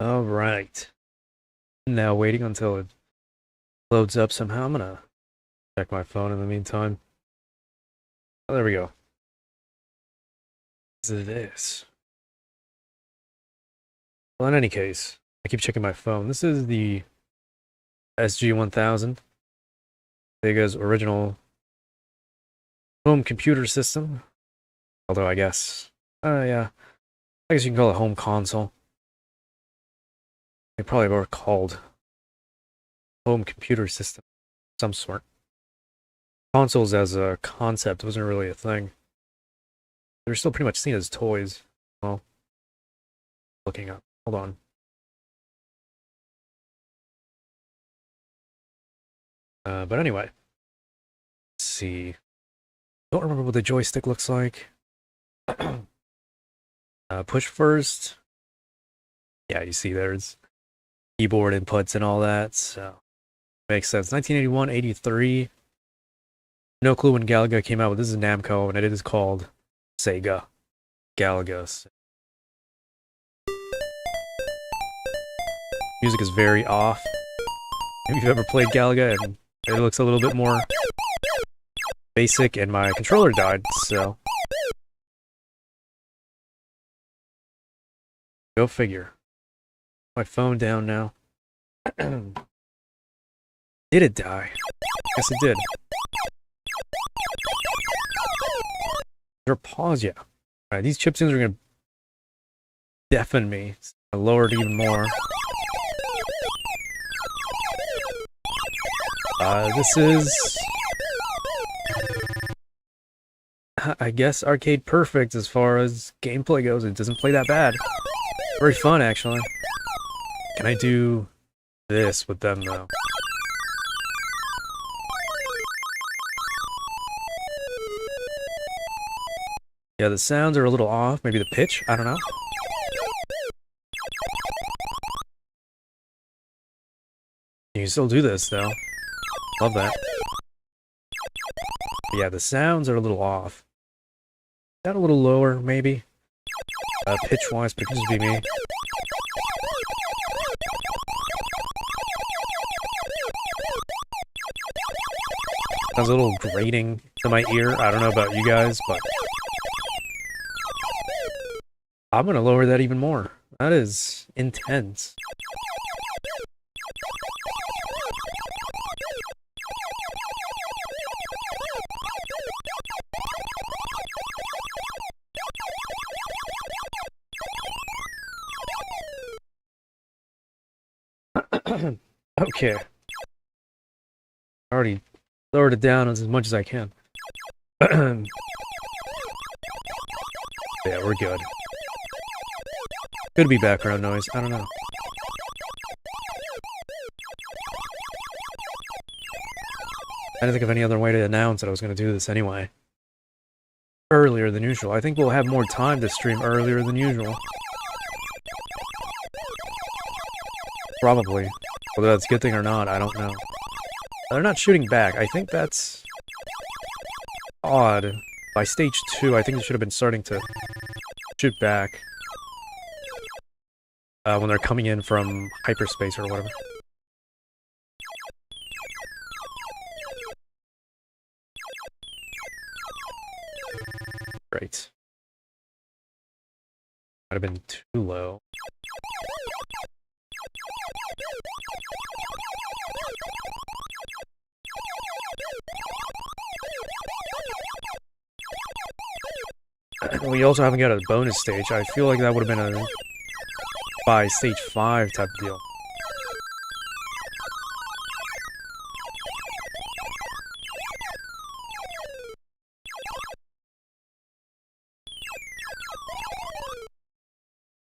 Alright. Now waiting until it loads up somehow. I'm gonna check my phone in the meantime. Oh, there we go. What is this? Well, in any case, I keep checking my phone. This is the SG-1000, Sega's original home computer system. Although I guess, yeah, I guess you can call it home console. They probably were called home computer system of some sort. Consoles as a concept wasn't really a thing. They're still pretty much seen as toys. Well, looking up. Hold on. But anyway, let's see. Don't remember what the joystick looks like. Push first. Yeah, you see there's keyboard inputs and all that, so makes sense. 1981, 83. No clue when Galaga came out, but this is Namco, and it is called Sega Galaga. Music is very off. If you've ever played Galaga, and it looks a little bit more basic, and my controller died, so go figure. My phone down now. Did it die? Yes, it did. Is there a pause? Yeah. Alright, these chiptunes are gonna deafen me. I lowered even more. This is, I guess, arcade perfect as far as gameplay goes. It doesn't play that bad. Very fun, actually. Can I do this with them, though? Yeah, the sounds are a little off. Maybe the pitch? I don't know. You can still do this, though. Love that. But yeah, the sounds are a little off. That a little lower, maybe? Pitch-wise, but it could just be me. Sounds a little grating to my ear. I don't know about you guys, but I'm gonna lower that even more. That is intense. Okay. I already lowered it down as much as I can. Yeah, we're good. Could be background noise, I don't know. I didn't think of any other way to announce that I was going to do this anyway. Earlier than usual. I think we'll have more time to stream earlier than usual. Probably. Whether that's a good thing or not, I don't know. They're not shooting back. I think that's odd. By stage 2, I think they should have been starting to shoot back. When they're coming in from hyperspace or whatever. Great. Might have been too low. We also haven't got a bonus stage. I feel like that would have been a by stage 5 type of deal.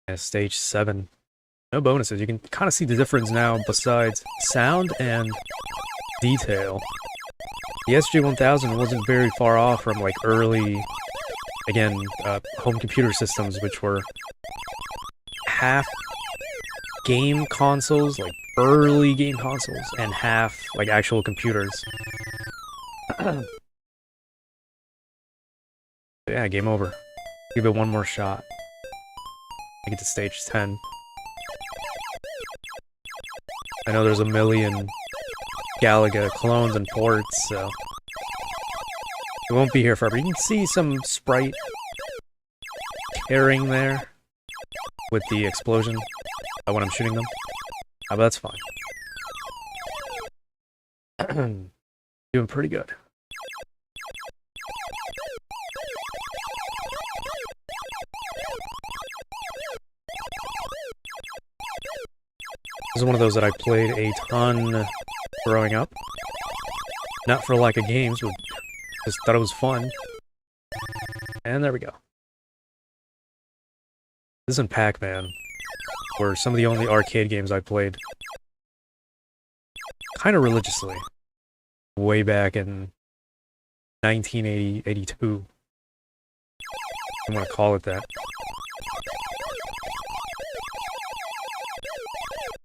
Yeah, stage 7. No bonuses. You can kind of see the difference now besides sound and detail. The SG-1000 wasn't very far off from like early, again, home computer systems, which were half game consoles, like early game consoles, and half like actual computers. Yeah, game over. Give it one more shot. Make it to stage 10. I know there's a million Galaga clones and ports, so it won't be here forever. You can see some sprite tearing there with the explosion when I'm shooting them. But that's fine. Doing pretty good. This is one of those that I played a ton growing up. Not for lack of games, but just thought it was fun. And there we go. This and Pac-Man were some of the only arcade games I played kind of religiously. Way back in 1982. I want to call it that.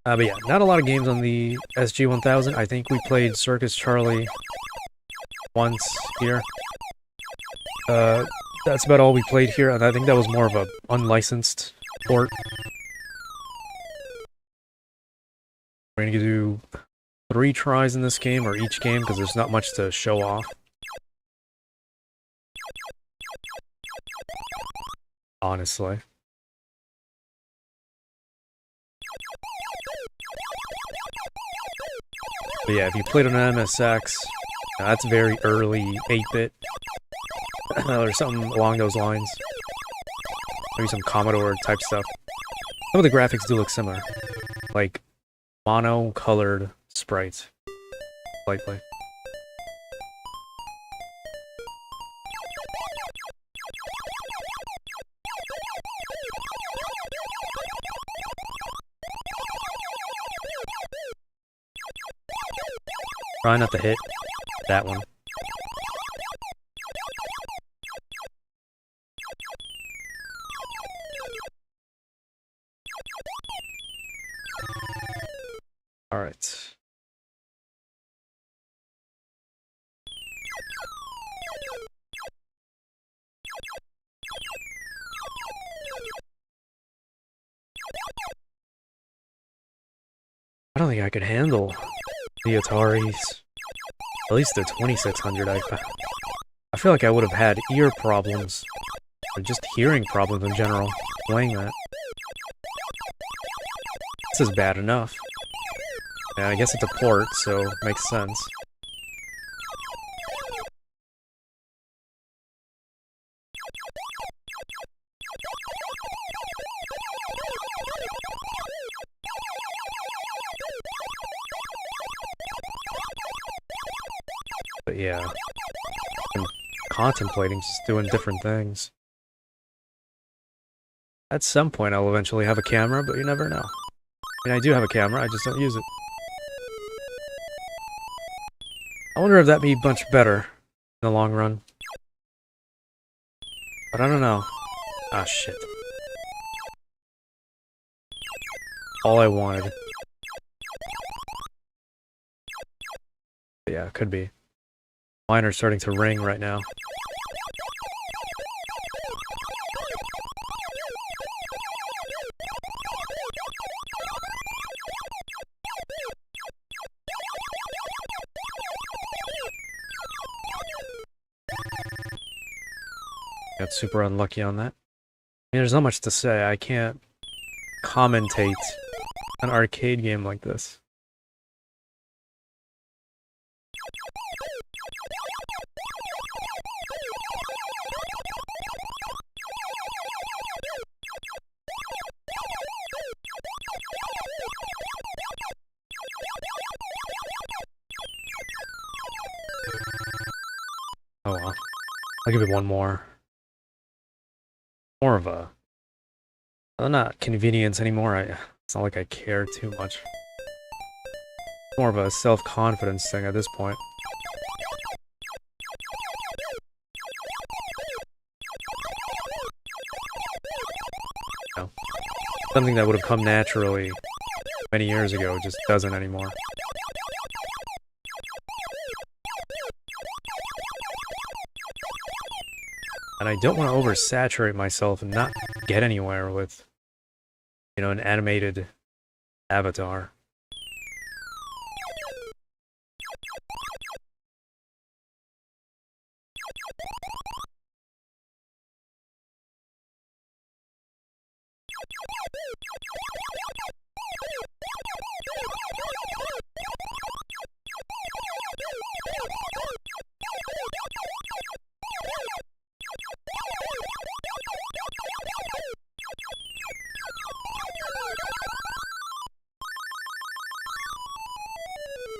But yeah, not a lot of games on the SG-1000. I think we played Circus Charlie once here. That's about all we played here, and I think that was more of a unlicensed port. We're gonna do 3 tries in this game, or each game, because there's not much to show off. Honestly. But yeah, if you played on an MSX, that's very early 8-bit, or something along those lines. Maybe some Commodore type stuff. Some of the graphics do look similar. Like, mono-colored sprites. Slightly. Try not to hit that one. All right. I don't think I could handle the Ataris. At least the 2600. I feel like I would have had ear problems, or just hearing problems in general, playing that. This is bad enough. Yeah, I guess it's a port, so it makes sense. But yeah, I'm contemplating just doing different things. At some point I'll eventually have a camera, but you never know. I mean, I do have a camera, I just don't use it. I wonder if that'd be much better in the long run. But I don't know. Ah, shit. All I wanted. But yeah, it could be. Mine are starting to ring right now. Got super unlucky on that. I mean, there's not much to say. I can't commentate an arcade game like this. Oh well. I'll give it one more. More of a... Well, not convenience anymore. It's not like I care too much. More of a self-confidence thing at this point. No. Something that would have come naturally many years ago just doesn't anymore. And I don't want to oversaturate myself and not get anywhere with, you know, an animated avatar.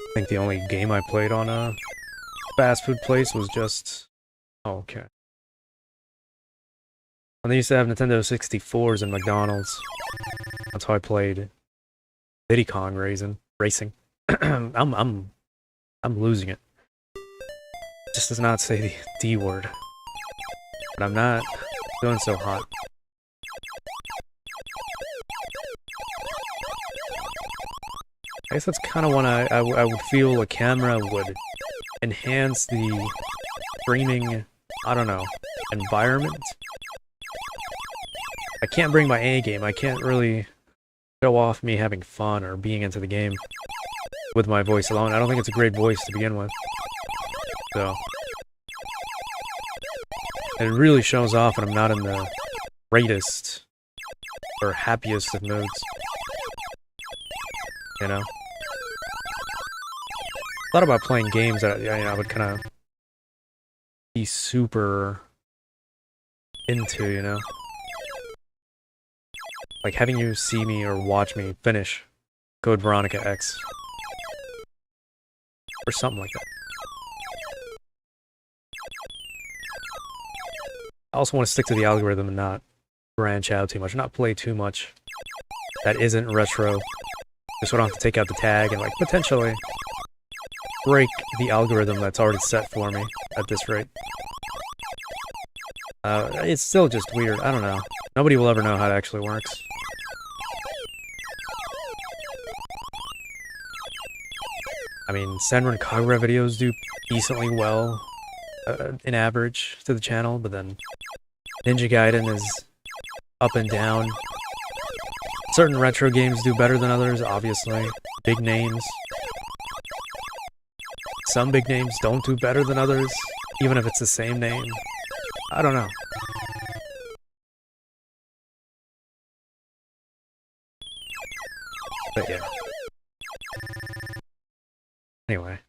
I think the only game I played on a fast food place was just... Oh, okay. When they used to have Nintendo 64s and McDonald's. That's how I played Diddy Kong Racing. I'm losing it. Just does not say the D word. But I'm not doing so hot. I guess that's kind of when I would feel a camera would enhance the streaming, I don't know, environment. I can't bring my A game. I can't really show off me having fun or being into the game with my voice alone. I don't think it's a great voice to begin with. So it really shows off when I'm not in the greatest or happiest of moods. You know? Thought about playing games that I would kind of be super into, you know? Like having you see me or watch me finish Code Veronica X. Or something like that. I also want to stick to the algorithm and not branch out too much, not play too much that isn't retro. Just so I don't have to take out the tag and like potentially break the algorithm that's already set for me at this rate. It's still just weird. I don't know. Nobody will ever know how it actually works. I mean, Senran Kagura videos do decently well in average to the channel, but then Ninja Gaiden is up and down. Certain retro games do better than others, obviously. Big names. Some big names don't do better than others, even if it's the same name. I don't know. But yeah. Anyway. I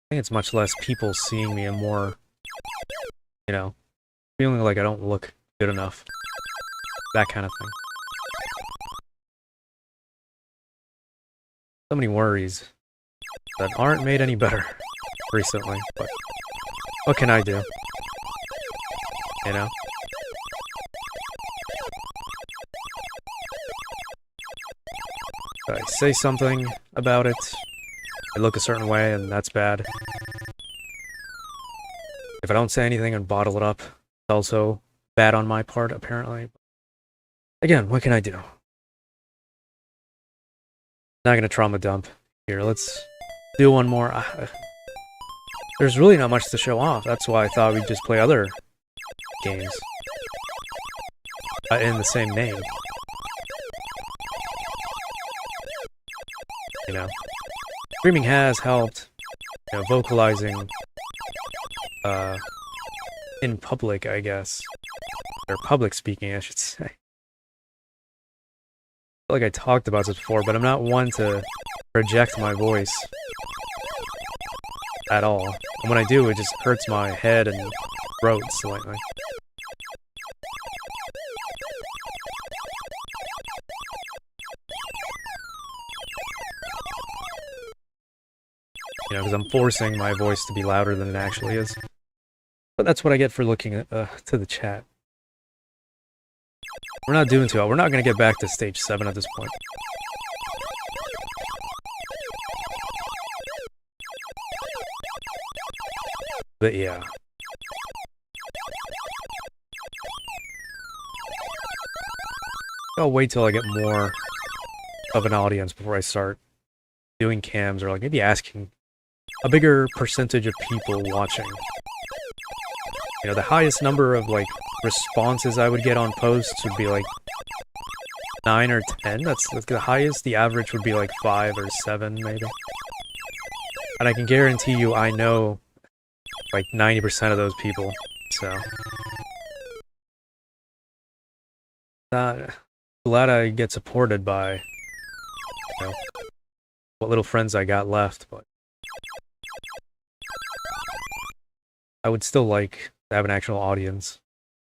think it's much less people seeing me and more, you know, feeling like I don't look good enough. That kind of thing. So many worries that aren't made any better recently, but what can I do? You know? If I say something about it, I look a certain way, and that's bad. If I don't say anything and bottle it up, it's also bad on my part, apparently. Again, what can I do? Not gonna trauma dump. Here, let's do one more. There's really not much to show off. That's why I thought we'd just play other games in the same name. You know, streaming has helped, you know, vocalizing in public, I guess, or public speaking, I should say. I feel like I talked about this before, but I'm not one to project my voice at all. And when I do, it just hurts my head and throat slightly. You know, because I'm forcing my voice to be louder than it actually is. But that's what I get for looking at, to the chat. We're not doing too well. We're not going to get back to stage 7 at this point. But yeah. I'll wait till I get more of an audience before I start doing cams, or like maybe asking a bigger percentage of people watching. You know, the highest number of like responses I would get on posts would be like 9 or 10. That's the highest. The average would be like 5 or 7 maybe. And I can guarantee you I know like 90% of those people. So, glad I get supported by, you know, what little friends I got left, but I would still like to have an actual audience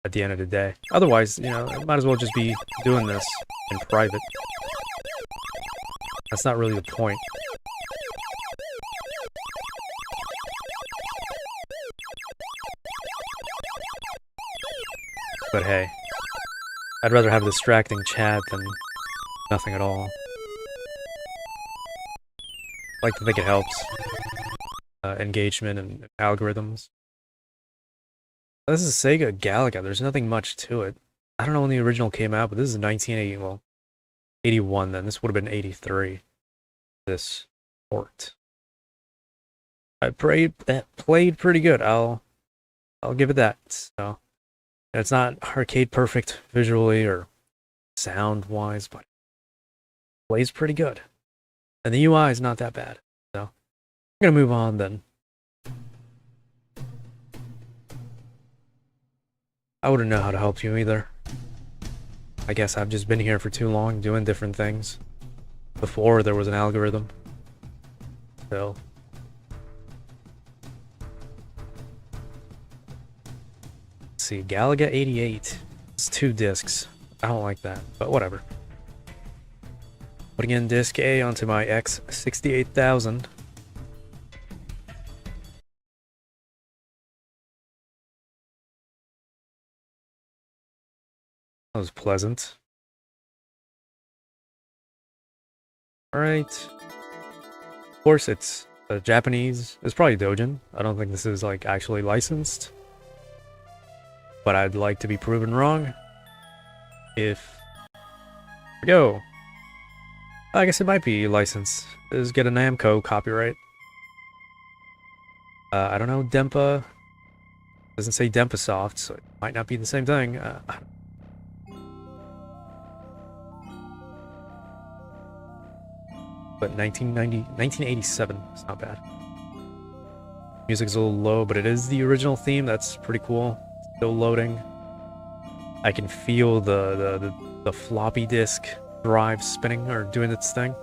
at the end of the day. Otherwise, you know, I might as well just be doing this in private. That's not really the point. But hey, I'd rather have a distracting chat than nothing at all. I like to think it helps engagement and algorithms. This is Sega Galaga. There's nothing much to it. I don't know when the original came out, but this is 1980. Well, 81 then. This would have been 83. This port. I played pretty good. I'll give it that. So it's not arcade perfect visually or sound wise, but it plays pretty good. And the UI is not that bad. So I'm gonna move on then. I wouldn't know how to help you either. I guess I've just been here for too long doing different things. Before there was an algorithm. So. Let's see, Galaga 88. It's 2 discs. I don't like that, but whatever. Putting in disc A onto my X68000. That was pleasant. Alright. Of course, it's Japanese. It's probably Dojin. I don't think this is, like, actually licensed. But I'd like to be proven wrong. If... Here we go. I guess it might be licensed. Let's get an Ameko copyright. I don't know, Dempa... Doesn't say Dempa Soft, so it might not be the same thing. But 1987, it's not bad. Music's a little low, but it is the original theme. That's pretty cool. Still loading. I can feel the floppy disk drive spinning or doing its thing.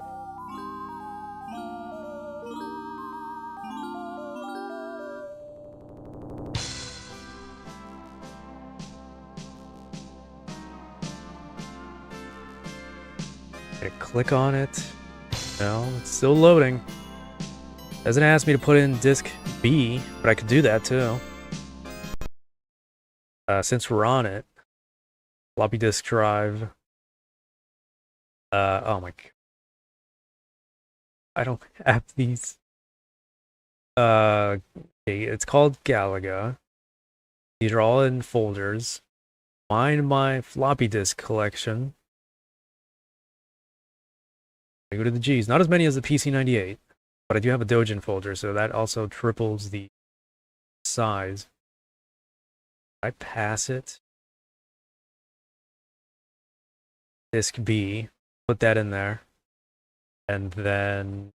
Gonna click on it. No, it's still loading. Doesn't ask me to put in disk B, but I could do that too. Since we're on it, floppy disk drive. Oh my god. I don't have these. Okay, it's called Galaga. These are all in folders. Find my floppy disk collection. I go to the G's. Not as many as the PC98, but I do have a Dojin folder, so that also triples the size. I pass it. Disk B, put that in there, and then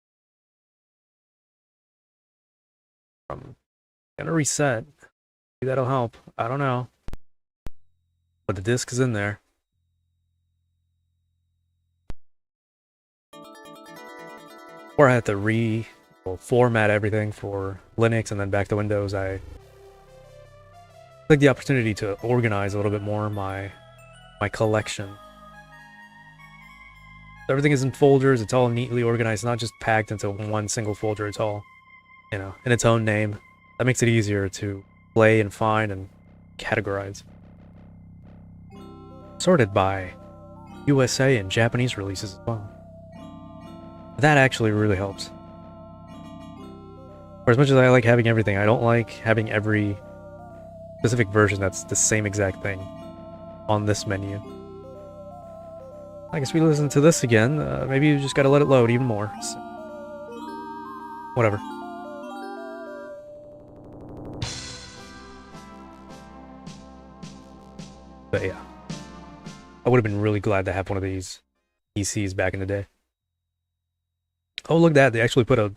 I'm gonna reset. Maybe that'll help. I don't know, but the disk is in there. Or I had to format everything for Linux and then back to Windows. I took the opportunity to organize a little bit more my collection. Everything is in folders. It's all neatly organized, not just packed into one single folder. It's all, you know, in its own name. That makes it easier to play and find and categorize. Sorted by USA and Japanese releases as well. That actually really helps. For as much as I like having everything, I don't like having every specific version that's the same exact thing on this menu. I guess we listen to this again. Maybe you just gotta let it load even more. So. Whatever. But yeah. I would have been really glad to have one of these PCs back in the day. Oh, look at that. They actually put a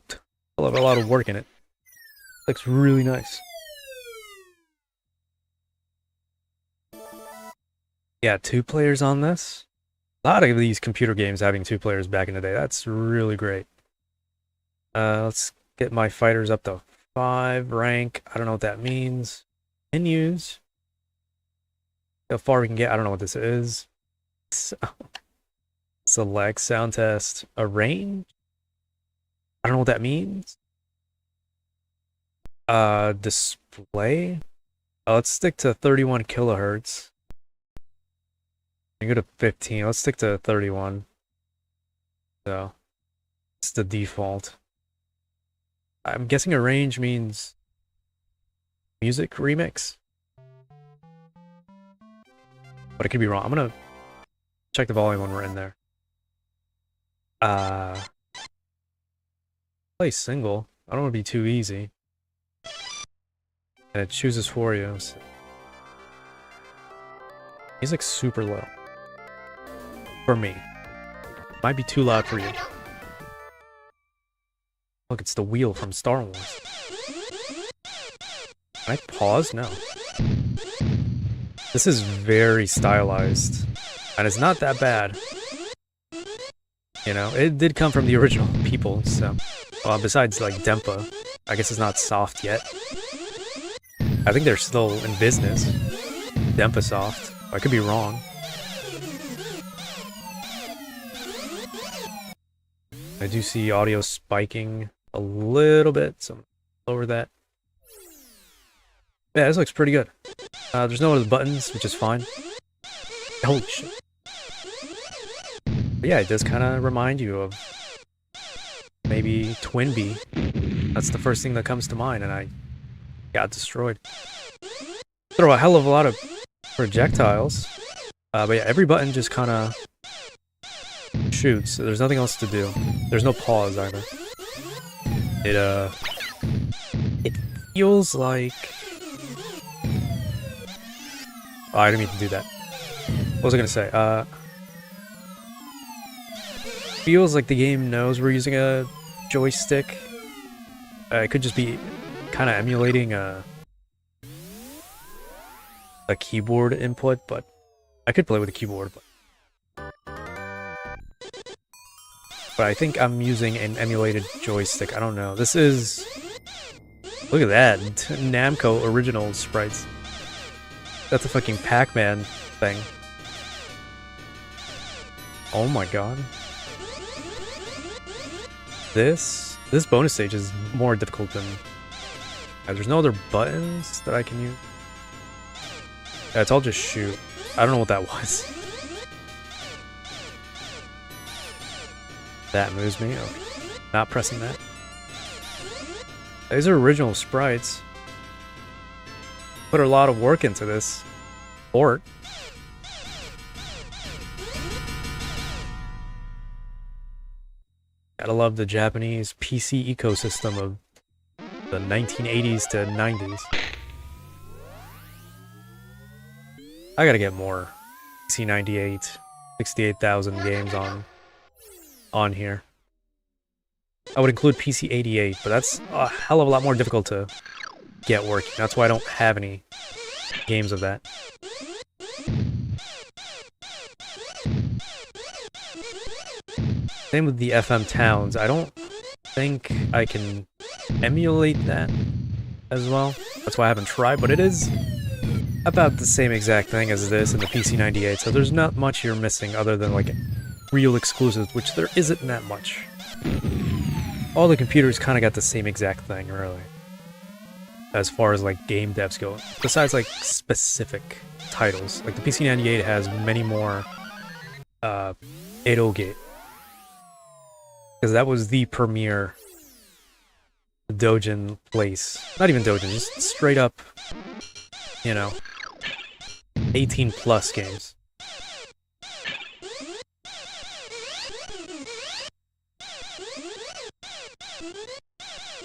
lot of work in it. Looks really nice. Yeah, 2 players on this. A lot of these computer games having 2 players back in the day. That's really great. Let's get my fighters up to 5 rank. I don't know what that means. Menus. How far we can get. I don't know what this is. So, select sound test. Arrange. I don't know what that means. Display. Let's stick to 31 kilohertz. Go to 15. Let's stick to 31. So it's the default. I'm guessing arrange means music remix, but I could be wrong. I'm gonna check the volume when we're in there. Play single. I don't want to be too easy. And it chooses for you. So. Music's super low. For me. Might be too loud for you. Look, it's the wheel from Star Wars. Can I pause? No. This is very stylized. And it's not that bad. You know, it did come from the original people, so... Well, besides, like, Dempa. I guess it's not soft yet. I think they're still in business. Dempa Soft. I could be wrong. I do see audio spiking a little bit, so lower that. Yeah, this looks pretty good. There's no other buttons, which is fine. Holy shit. But yeah, it does kind of remind you of maybe Twinbee. That's the first thing that comes to mind, and I got destroyed. Throw a hell of a lot of projectiles. But yeah, every button just kind of shoots. So there's nothing else to do. There's no pause either. It feels like... Oh, I didn't mean to do that. What was I gonna say? Feels like the game knows we're using a joystick. It could just be kind of emulating a keyboard input, but I could play with a keyboard. But I think I'm using an emulated joystick. I don't know. This is... Look at that. Namco original sprites. That's a fucking Pac-Man thing. Oh my god. This bonus stage is more difficult than... there's no other buttons that I can use. Yeah, it's all just shoot. I don't know what that was. That moves me. Okay. Not pressing that. These are original sprites. Put a lot of work into this port. Gotta love the Japanese PC ecosystem of the 1980s to 90s. I gotta get more PC98, 68,000 games on here. I would include PC88, but that's a hell of a lot more difficult to get working. That's why I don't have any games of that. Same with the FM Towns. I don't think I can emulate that as well. That's why I haven't tried, but it is about the same exact thing as this in the PC98, so there's not much you're missing other than like real exclusives, which there isn't that much. All the computers kind of got the same exact thing, really, as far as like game devs go, besides like specific titles. Like the PC98 has many more 808, because that was the premier Dojin place. Not even Dojin, just straight up, you know, 18 plus games.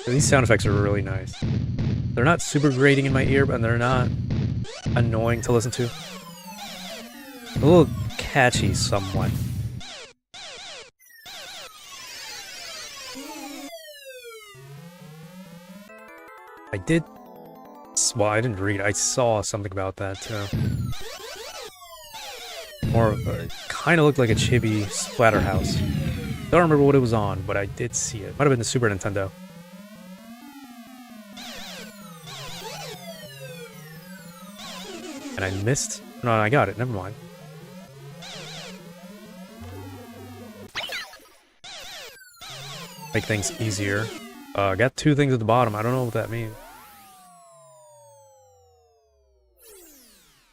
These sound effects are really nice. They're not super grating in my ear, but they're not annoying to listen to. A little catchy somewhat. I did... Well, I didn't read. I saw something about that, too. Or kind of looked like a chibi Splatterhouse. Don't remember what it was on, but I did see it. Might have been the Super Nintendo. And I missed? No, I got it. Never mind. Make things easier. I got 2 things at the bottom. I don't know what that means.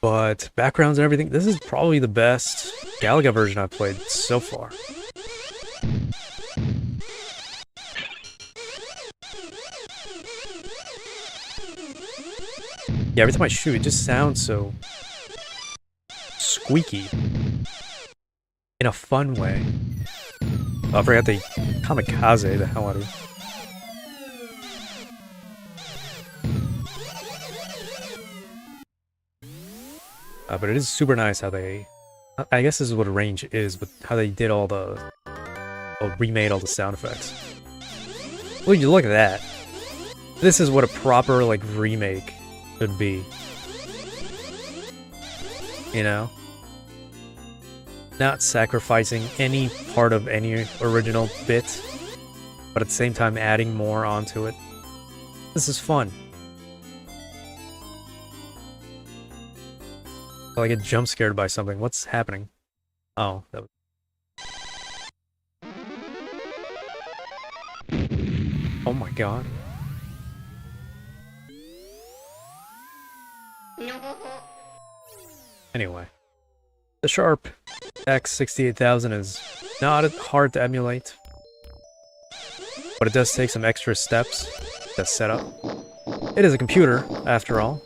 But backgrounds and everything, this is probably the best Galaga version I've played so far. Yeah, every time I shoot, it just sounds so squeaky. In a fun way. Oh, I forgot the kamikaze the hell out of it. But it is super nice how they... I guess this is what a range is, but how they did all the... Well, remade all the sound effects. Well, you look at that. This is what a proper, like, remake should be. You know? Not sacrificing any part of any original bit, but at the same time adding more onto it. This is fun. I get jump scared by something. What's happening? Oh, that was... Oh my god. Anyway. The Sharp X68000 is not hard to emulate, but it does take some extra steps to set up. It is a computer, after all.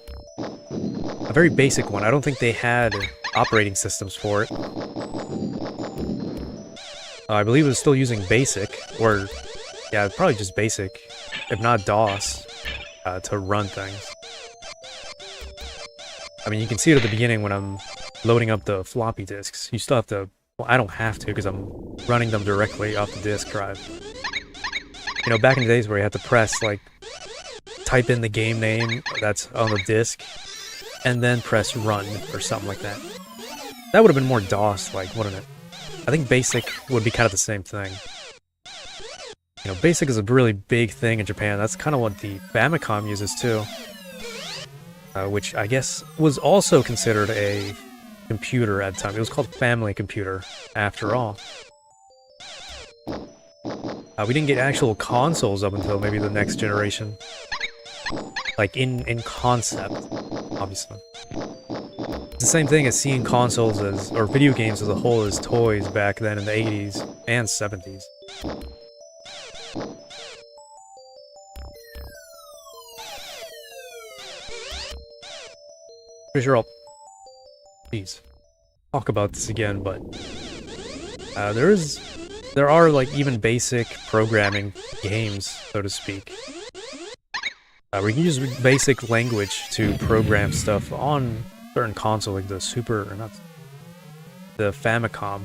A very basic one. I don't think they had operating systems for it. I believe it was still using BASIC, or yeah, probably just BASIC, if not DOS, to run things. I mean, you can see it at the beginning when I'm loading up the floppy disks. You still have to... Well, I don't have to, because I'm running them directly off the disk drive. You know, back in the days where you had to press, like, type in the game name that's on the disk, and then press run, or something like that. That would have been more DOS-like, wouldn't it? I think BASIC would be kind of the same thing. You know, BASIC is a really big thing in Japan. That's kind of what the Famicom uses, too. Which I guess was also considered a computer at the time. It was called Family Computer, after all. We didn't get actual consoles up until maybe the next generation. Like, in concept, obviously. It's the same thing as seeing consoles as, or video games as a whole as toys back then in the 80s and 70s. Pretty sure I'll... Jeez. Talk about this again, but... there are, like, even basic programming games, so to speak. Where you can use basic language to program stuff on certain console, like the the Famicom.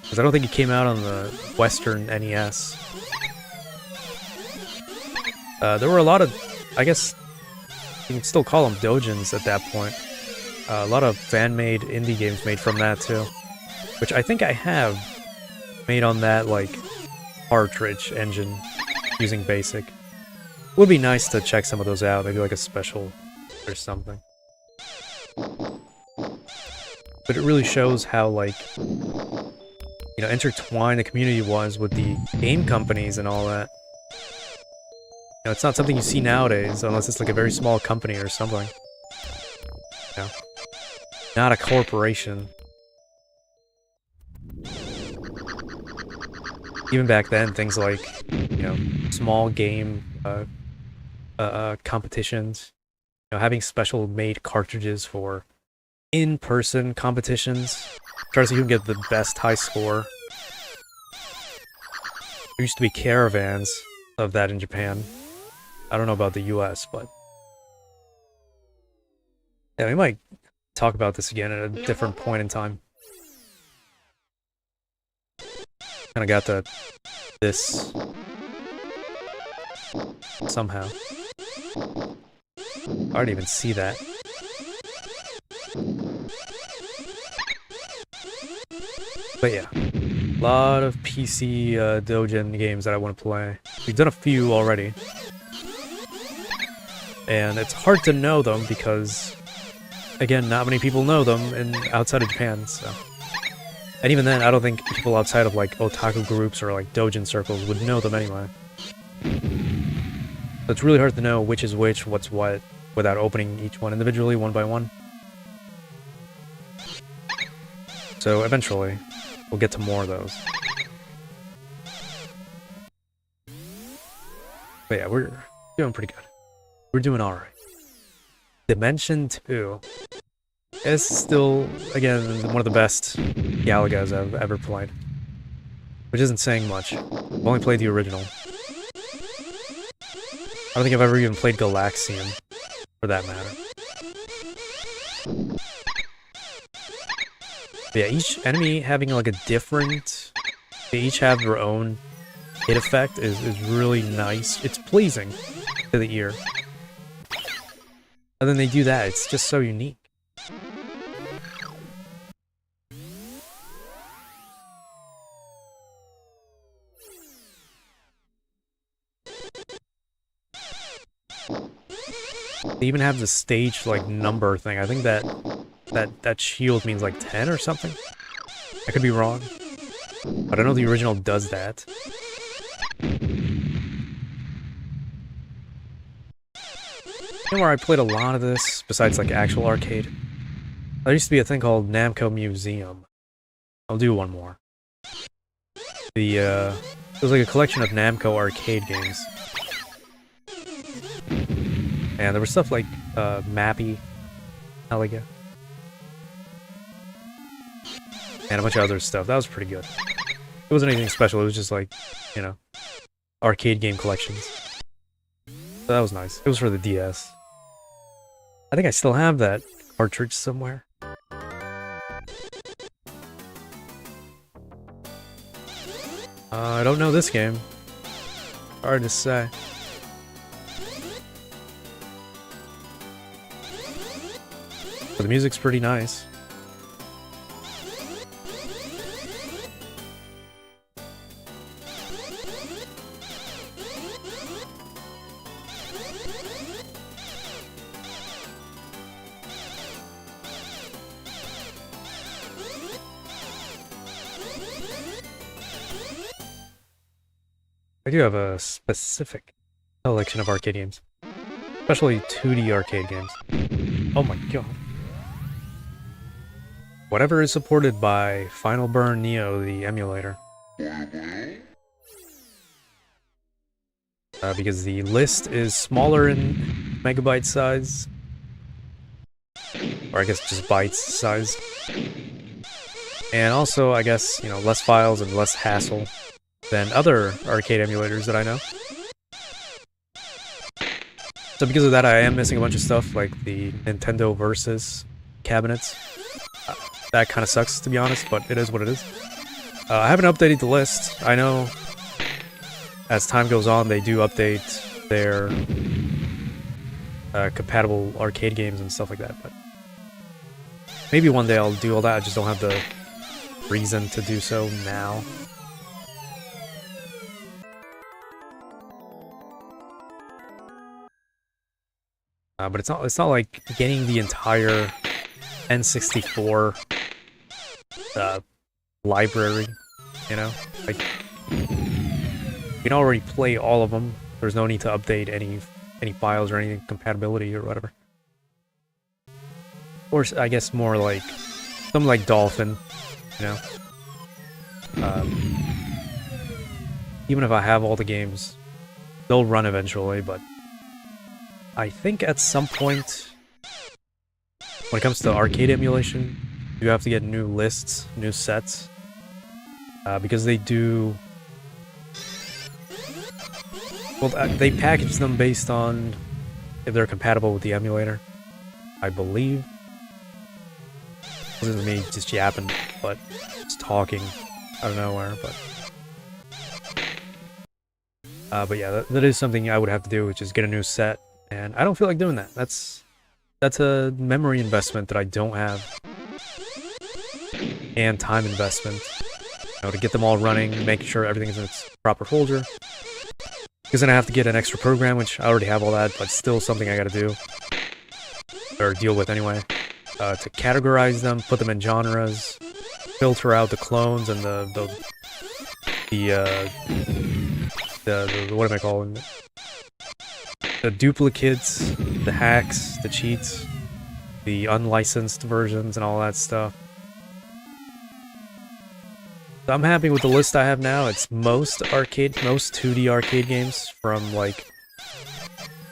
Because I don't think it came out on the Western NES. There were a lot of, I guess, you can still call them doujins at that point. A lot of fan-made indie games made from that, too. Which I think I have made on that, like, cartridge engine using BASIC. Would be nice to check some of those out, maybe like a special or something. But it really shows how, like, you know, intertwined the community was with the game companies and all that. You know, it's not something you see nowadays, unless it's like a very small company or something. You know, not a corporation. Even back then, things like, you know, small game competitions, you know, having special made cartridges for in-person competitions, try to see who can get the best high score. There used to be caravans of that in Japan. I don't know about the US, but yeah, we might talk about this again at a different point in time. Kinda got this somehow. I didn't even see that. But yeah, a lot of PC Doujin games that I want to play. We've done a few already. And it's hard to know them because, again, not many people know them outside of Japan, so... And even then, I don't think people outside of, like, otaku groups or, like, doujin circles would know them anyway. So it's really hard to know which is which, what's what, without opening each one individually, one by one. So eventually, we'll get to more of those. But yeah, we're doing pretty good. We're doing alright. Dimension 2. It's still, again, one of the best Galagas I've ever played. Which isn't saying much. I've only played the original. I don't think I've ever even played Galaxian, for that matter. But yeah, each enemy having like a different... They each have their own hit effect is really nice. It's pleasing to the ear. And then they do that, it's just so unique. They even have the stage, like, number thing. I think that shield means, like, 10 or something? I could be wrong. But I know the original does that. Where I played a lot of this, besides, like, actual arcade. There used to be a thing called Namco Museum. I'll do one more. It was like a collection of Namco arcade games. And there was stuff like, Mappy, Galaga, and a bunch of other stuff. That was pretty good. It wasn't anything special, it was just like, you know, arcade game collections. So that was nice. It was for the DS. I think I still have that cartridge somewhere. I don't know this game. Hard to say. But the music's pretty nice. I do have a specific collection of arcade games. Especially 2D arcade games. Oh my god. Whatever is supported by Final Burn Neo, the emulator. Because the list is smaller in megabyte size. Or I guess just bytes size. And also, I guess, you know, less files and less hassle than other arcade emulators that I know. So because of that, I am missing a bunch of stuff, like the Nintendo Versus cabinets. That kind of sucks, to be honest, but it is what it is. I haven't updated the list. I know as time goes on, they do update their compatible arcade games and stuff like that, but maybe one day I'll do all that. I just don't have the reason to do so now. But it's not like getting the entire N64 library, you know? Like, you can already play all of them. There's no need to update any files or any compatibility or whatever. Or I guess more like something like Dolphin, you know? Even if I have all the games, they'll run eventually, but I think at some point, when it comes to arcade emulation, you have to get new lists, new sets, because they do... Well, they package them based on if they're compatible with the emulator, I believe. This isn't me just yapping, but just talking out of nowhere, but yeah, that is something I would have to do, which is get a new set, and I don't feel like doing that. That's a memory investment that I don't have, and time investment to get them all running, making sure everything's in its proper folder. Because then I have to get an extra program, which I already have all that, but still something I gotta do. Or deal with anyway. To categorize them, put them in genres, filter out the clones and the what am I calling it? The duplicates, the hacks, the cheats, the unlicensed versions, and all that stuff. So I'm happy with the list I have now. It's most 2D arcade games from like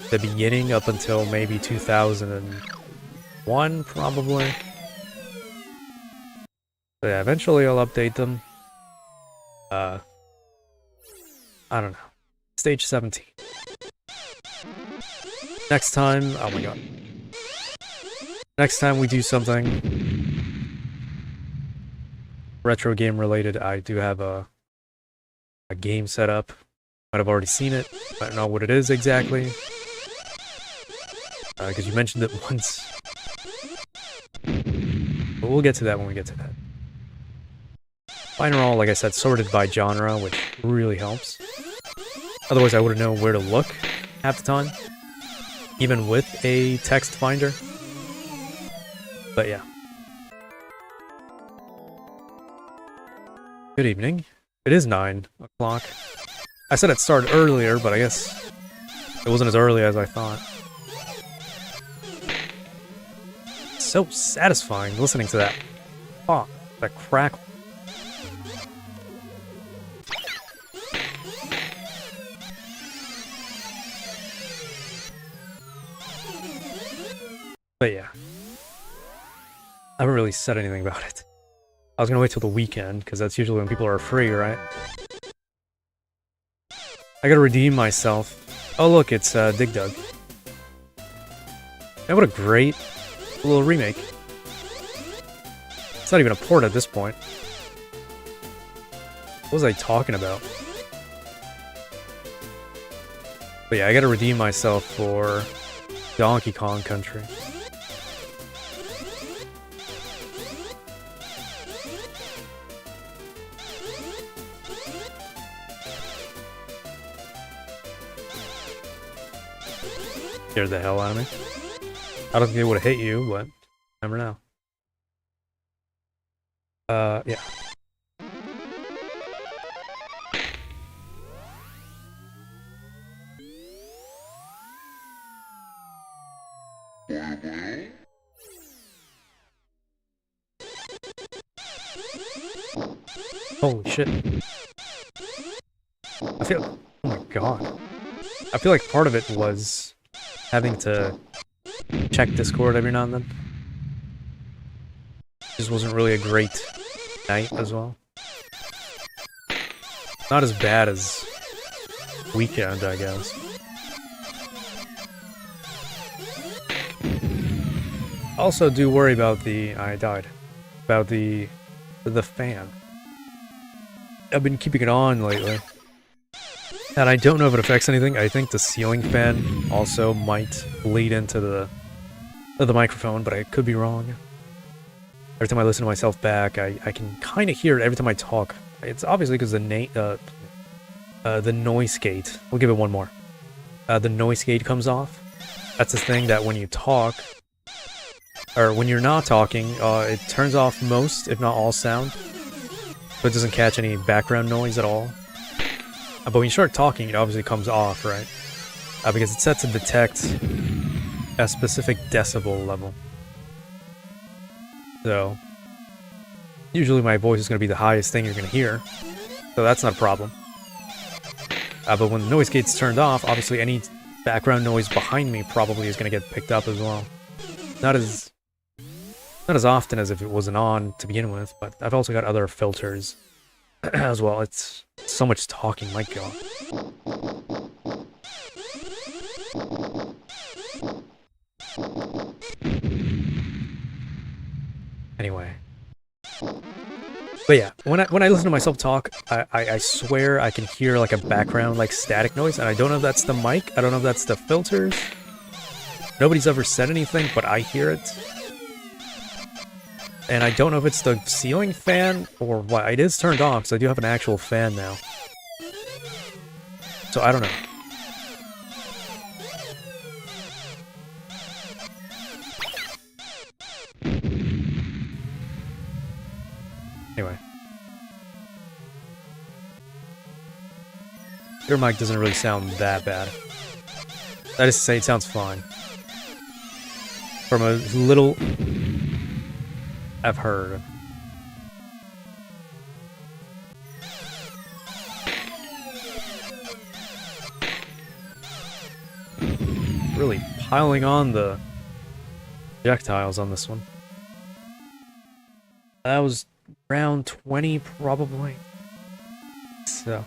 the beginning up until maybe 2001, probably. So yeah, eventually I'll update them. I don't know. Stage 17. Next time, oh my god. Next time we do something retro game related, I do have a game set up. Might have already seen it. I don't know what it is exactly. Because you mentioned it once. But we'll get to that when we get to that. Mine are all, like I said, sorted by genre, which really helps. Otherwise I wouldn't know where to look half the time. Even with a text finder. But yeah. Good evening. It is 9 o'clock. I said it started earlier, but I guess it wasn't as early as I thought. It's so satisfying listening to that pop, that crackle. But yeah. I haven't really said anything about it. I was gonna wait till the weekend, because that's usually when people are free, right? I gotta redeem myself. Oh look, it's Dig Dug. Yeah, what a great little remake. It's not even a port at this point. What was I talking about? But yeah, I gotta redeem myself for Donkey Kong Country. Scared the hell out of me. I don't think it would have hit you, but never know. Yeah. Holy shit. I feel... Oh my god. I feel like part of it was having to check Discord every now and then. Just wasn't really a great night as well. Not as bad as Weekend, I guess. Also do worry about the... I died. About the fan. I've been keeping it on lately. And I don't know if it affects anything. I think the ceiling fan also might bleed into the microphone, but I could be wrong. Every time I listen to myself back, I can kind of hear it every time I talk. It's obviously because the noise gate. We'll give it one more. The noise gate comes off. That's the thing that when you talk, or when you're not talking, it turns off most, if not all, sound. So it doesn't catch any background noise at all. But when you start talking, it obviously comes off, right? Because it's set to detect a specific decibel level. So, usually my voice is going to be the highest thing you're going to hear. So that's not a problem. But when the noise gate's turned off, obviously any background noise behind me probably is going to get picked up as well. Not as often as if it wasn't on to begin with, but I've also got other filters as well. It's so much talking, my god. Anyway. But yeah, when I listen to myself talk, I swear I can hear like a background, like static noise, and I don't know if that's the mic, I don't know if that's the filters. Nobody's ever said anything, but I hear it. And I don't know if it's the ceiling fan or what. It is turned on, because I do have an actual fan now. So I don't know. Anyway. Your mic doesn't really sound that bad. That is to say, it sounds fine. From a little I've heard. Really piling on the projectiles on this one. That was round 20 probably. So.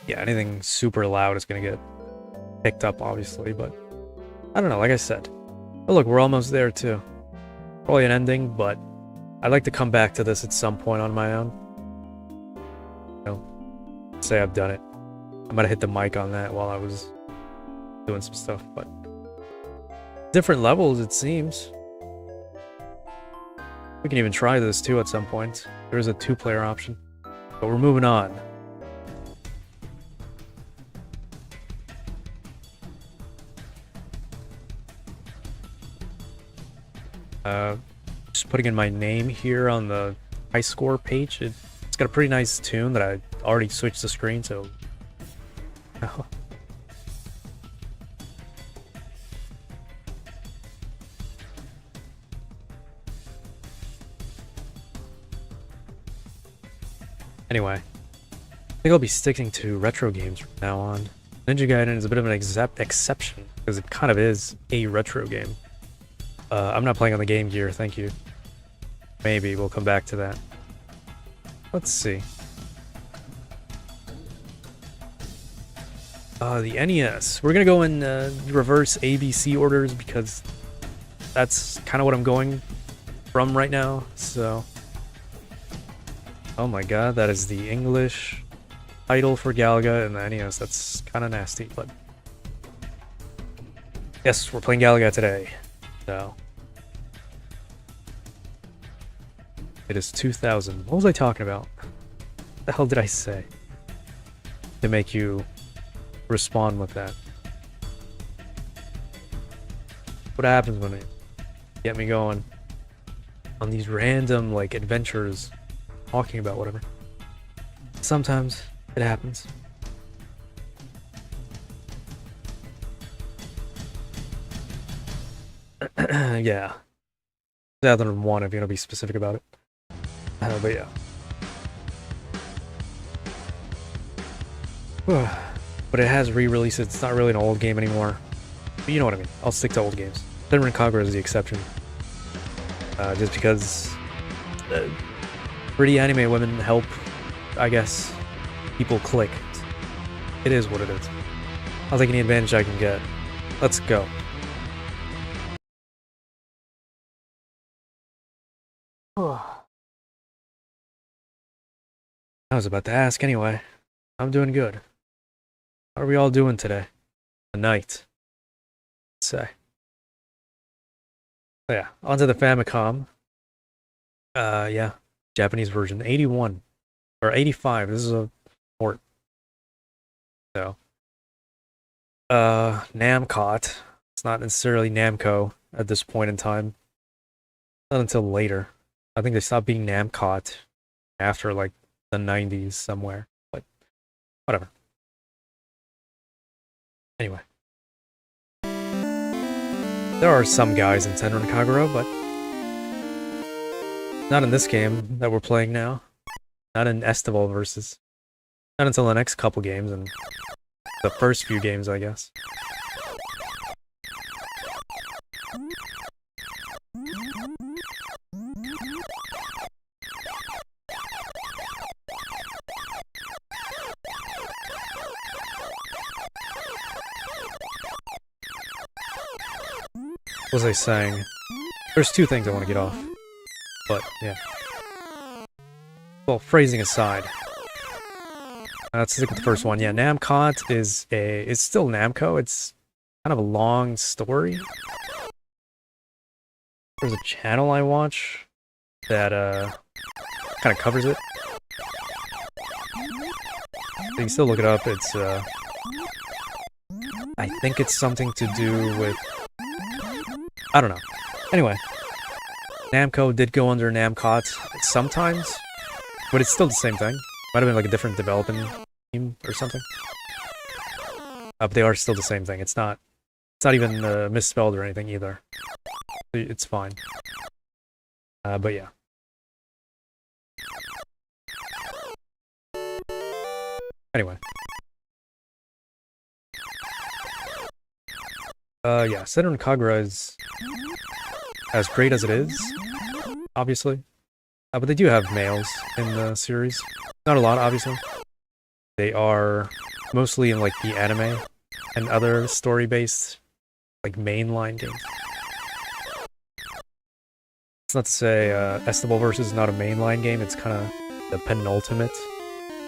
Yeah, anything super loud is gonna get picked up, obviously, but I don't know, like I said. Oh look, we're almost there too. Probably an ending, but I'd like to come back to this at some point on my own. You know, say I've done it. I might have hit the mic on that while I was doing some stuff, but different levels, it seems. We can even try this too at some point. There is a 2-player option, but we're moving on. Just putting in my name here on the high score page. It's got a pretty nice tune that I already switched the screen, so... Anyway, I think I'll be sticking to retro games from now on. Ninja Gaiden is a bit of an exception, because it kind of is a retro game. I'm not playing on the Game Gear, thank you. Maybe we'll come back to that. Let's see. The NES. We're gonna go in reverse ABC orders because that's kind of what I'm going from right now, so... Oh my god, that is the English title for Galaga and the NES. That's kind of nasty, but... Yes, we're playing Galaga today, so... It is 2000. What was I talking about? What the hell did I say? To make you respond with that. What happens when they get me going on these random, like, adventures, talking about whatever. Sometimes it happens. Yeah. 2001, if you're gonna be specific about it. But yeah. But it has re-released. It's not really an old game anymore. But you know what I mean. I'll stick to old games. Senran Kagura is the exception. Just because pretty anime women help, I guess, people click. It is what it is. I'll take any advantage I can get. Let's go. I was about to ask anyway. I'm doing good. How are we all doing today? Tonight. Let's say. Oh yeah, onto the Famicom. Yeah, Japanese version, 81 or 85. This is a port. So, Namcot. It's not necessarily Namco at this point in time. Not until later. I think they stopped being Namcot after like the 90s somewhere, but whatever. Anyway. There are some guys in Senran Kagura, but not in this game that we're playing now. Not in Estival versus. Not until the next couple games, and the first few games, I guess. What was I saying? There's two things I want to get off. But, yeah. Well, phrasing aside. Let's stick with the first one. Yeah, Namcot is it's still Namco. It's kind of a long story. There's a channel I watch that kind of covers it. You can still look it up. It's I think it's something to do with, I don't know. Anyway, Namco did go under Namcot sometimes, but it's still the same thing. Might have been like a different development team or something. But they are still the same thing. It's not even misspelled or anything either. It's fine. But yeah. Anyway. Yeah, Senran Kagura is as great as it is, obviously. But they do have males in the series. Not a lot, obviously. They are mostly in, like, the anime and other story-based, like, mainline games. It's not to say Estable Versus is not a mainline game, it's kind of the penultimate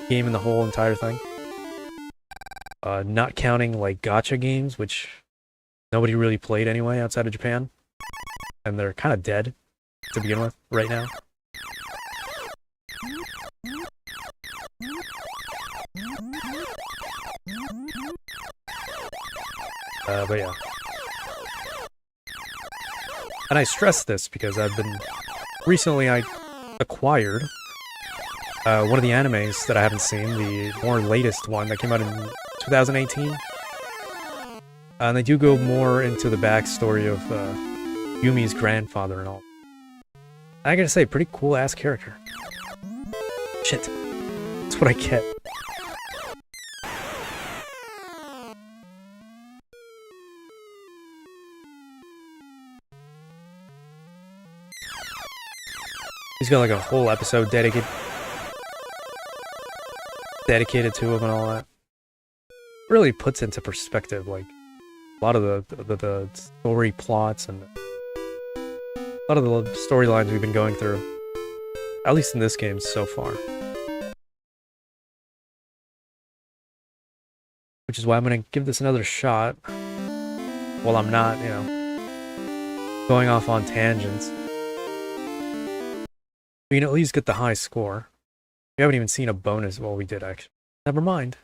game in the whole entire thing. Not counting, like, gacha games, which nobody really played anyway outside of Japan. And they're kind of dead to begin with right now. But yeah. And I stress this because recently I acquired one of the animes that I haven't seen, the more latest one that came out in 2018. And they do go more into the backstory of Yumi's grandfather and all. I gotta say, pretty cool-ass character. Shit. That's what I get. He's got like a whole episode dedicated to him and all that. Really puts into perspective, like, a lot of the story plots and a lot of the storylines we've been going through. At least in this game so far. Which is why I'm gonna give this another shot. While I'm not, you know, going off on tangents. We can at least get the high score. We haven't even seen a bonus. Well, we did actually. Never mind.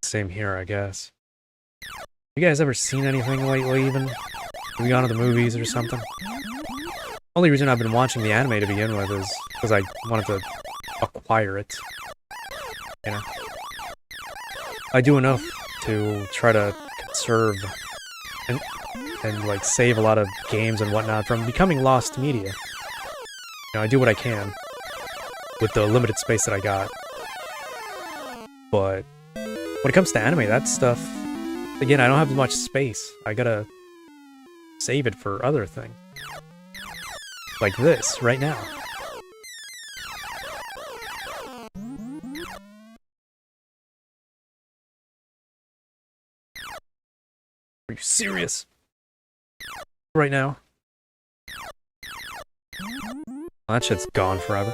Same here, I guess. You guys ever seen anything lately, even? Have you gone to the movies or something? Only reason I've been watching the anime to begin with is because I wanted to acquire it. You know? I do enough to try to conserve and like save a lot of games and whatnot from becoming lost media. You know, I do what I can with the limited space that I got. But when it comes to anime, that stuff, again, I don't have much space. I gotta save it for other things. Like this, right now. Are you serious? Right now? Well, that shit's gone forever.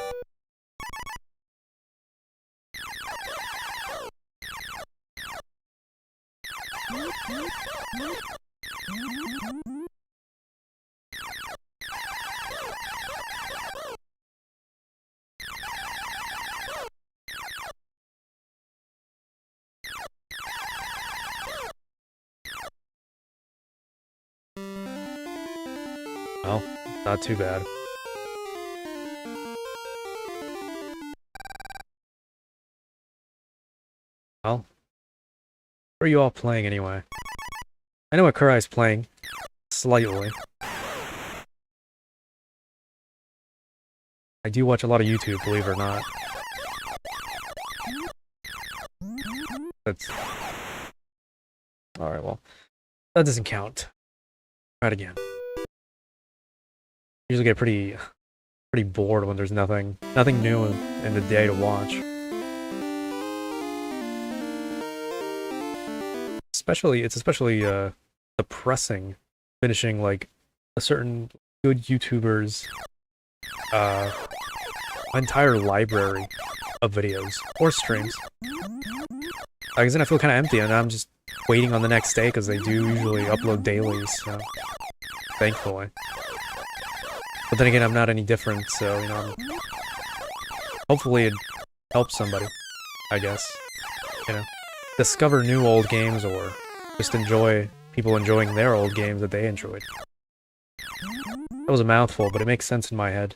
Well, not too bad. Well, what are you all playing anyway? I know Akurai's playing. Slightly. I do watch a lot of YouTube, believe it or not. That's... Alright, well. That doesn't count. Try it again. Usually get pretty pretty bored when there's nothing new in the day to watch. It's especially depressing finishing like a certain good YouTuber's entire library of videos or streams. Because then I feel kind of empty, and I'm just waiting on the next day because they do usually upload daily. So thankfully, but then again, I'm not any different. So you know, hopefully it helps somebody. I guess, you know, discover new old games or just enjoy people enjoying their old games that they enjoyed. That was a mouthful, but it makes sense in my head.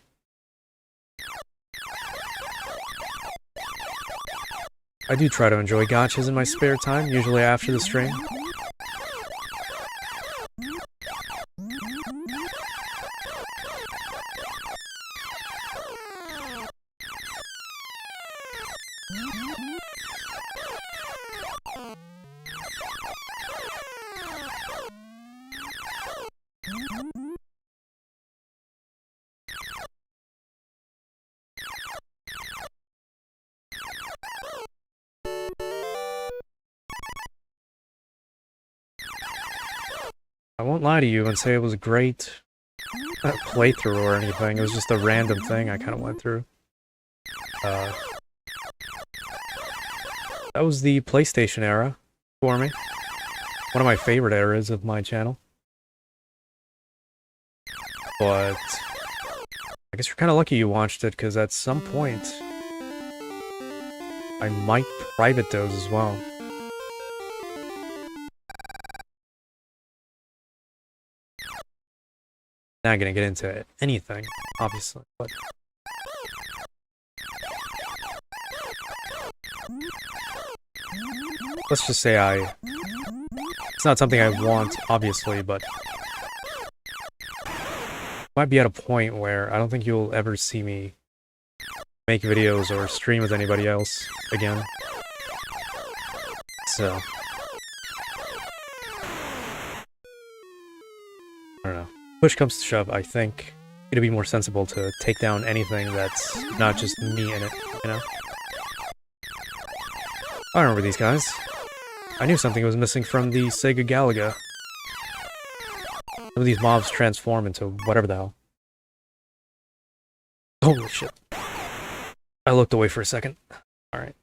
I do try to enjoy gachas in my spare time, usually after the stream. I won't lie to you and say it was a great playthrough or anything. It was just a random thing I kind of went through. That was the PlayStation era for me. One of my favorite eras of my channel. But I guess you're kind of lucky you watched it, because at some point I might private those as well. Not gonna get into anything, obviously, but let's just say it's not something I want, obviously, but might be at a point where I don't think you'll ever see me make videos or stream with anybody else again. So I don't know. Push comes to shove, I think it'd be more sensible to take down anything that's not just me in it, you know? I remember these guys. I knew something was missing from the Sega Galaga. Some of these mobs transform into whatever the hell. Holy shit. I looked away for a second. Alright.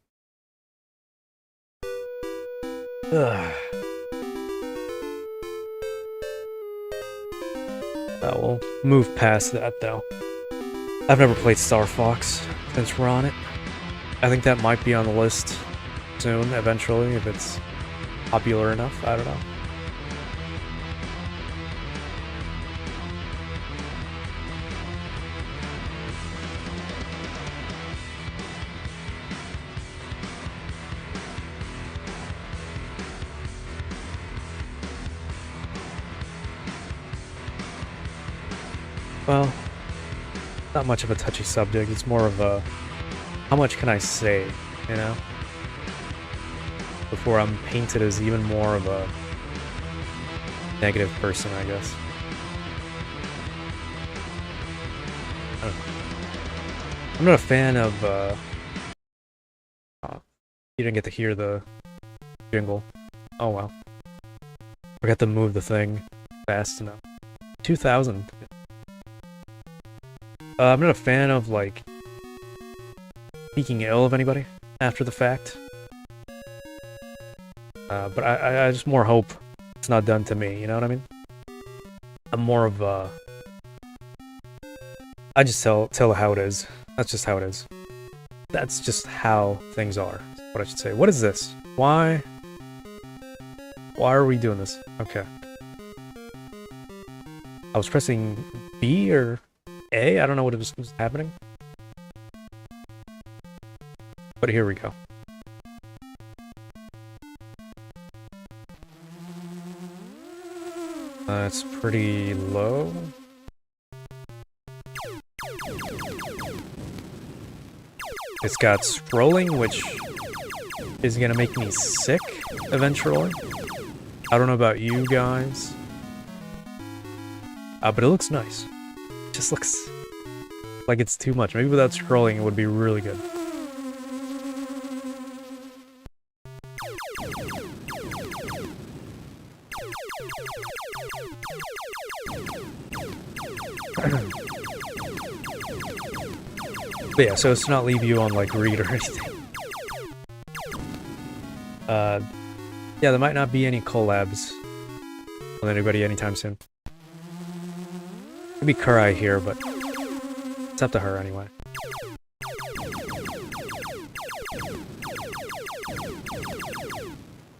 We'll move past that, though. I've never played Star Fox since we're on it. I think that might be on the list soon, eventually, if it's popular enough. I don't know. Well, not much of a touchy subject, it's more of a, how much can I say, you know? Before I'm painted as even more of a negative person, I guess. I don't know. I'm not a fan of, you didn't get to hear the jingle. Oh well. Forgot to move the thing fast enough. 2000. I'm not a fan of, like, speaking ill of anybody after the fact. But I just more hope it's not done to me, you know what I mean? I'm more of a... I just tell how it is. That's just how it is. That's just how things are, what I should say. What is this? Why are we doing this? Okay. I was pressing B or A? I don't know what was happening. But here we go. It's pretty low. It's got scrolling, which is gonna make me sick eventually. I don't know about you guys. But it looks nice. Just looks like it's too much. Maybe without scrolling it would be really good. But yeah, so as to not leave you on like read or anything. Yeah, there might not be any collabs with anybody anytime soon. Could be Kurai here, but it's up to her anyway.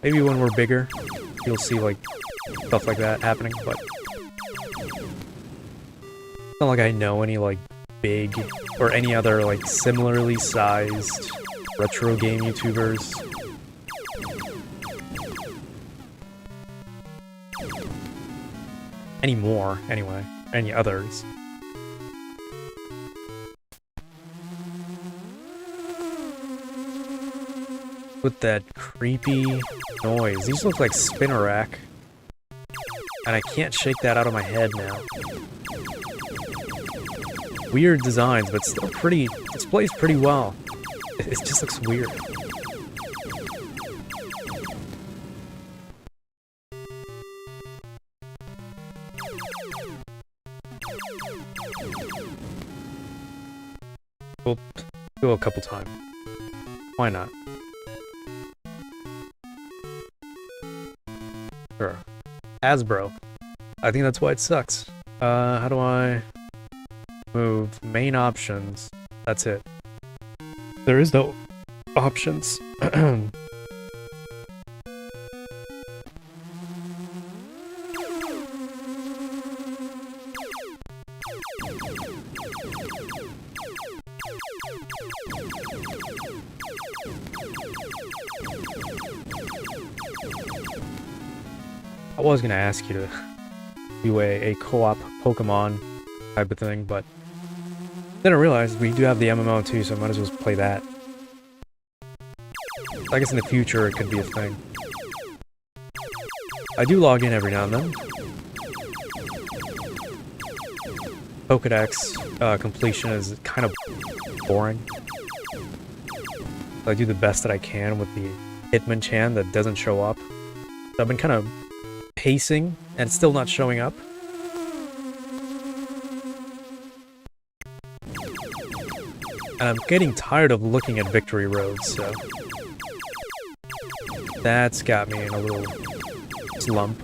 Maybe when we're bigger, you'll see like stuff like that happening, but it's not like I know any like big or any other like similarly sized retro game YouTubers. Any more, anyway. Any others. With that creepy noise. These look like spinner rack. And I can't shake that out of my head now. Weird designs, but still pretty... displays pretty well. It just looks weird. We'll go a couple times. Why not? Sure. Hasbro. I think that's why it sucks. How do I move? Main options. That's it. There is no options. I was gonna ask you to do a co-op Pokemon type of thing, but then I realized we do have the MMO too, so I might as well play that. I guess in the future it could be a thing. I do log in every now and then. Pokédex completion is kind of boring. I do the best that I can with the Hitmonchan that doesn't show up. So I've been kind of pacing and still not showing up. And I'm getting tired of looking at victory roads, so that's got me in a little slump.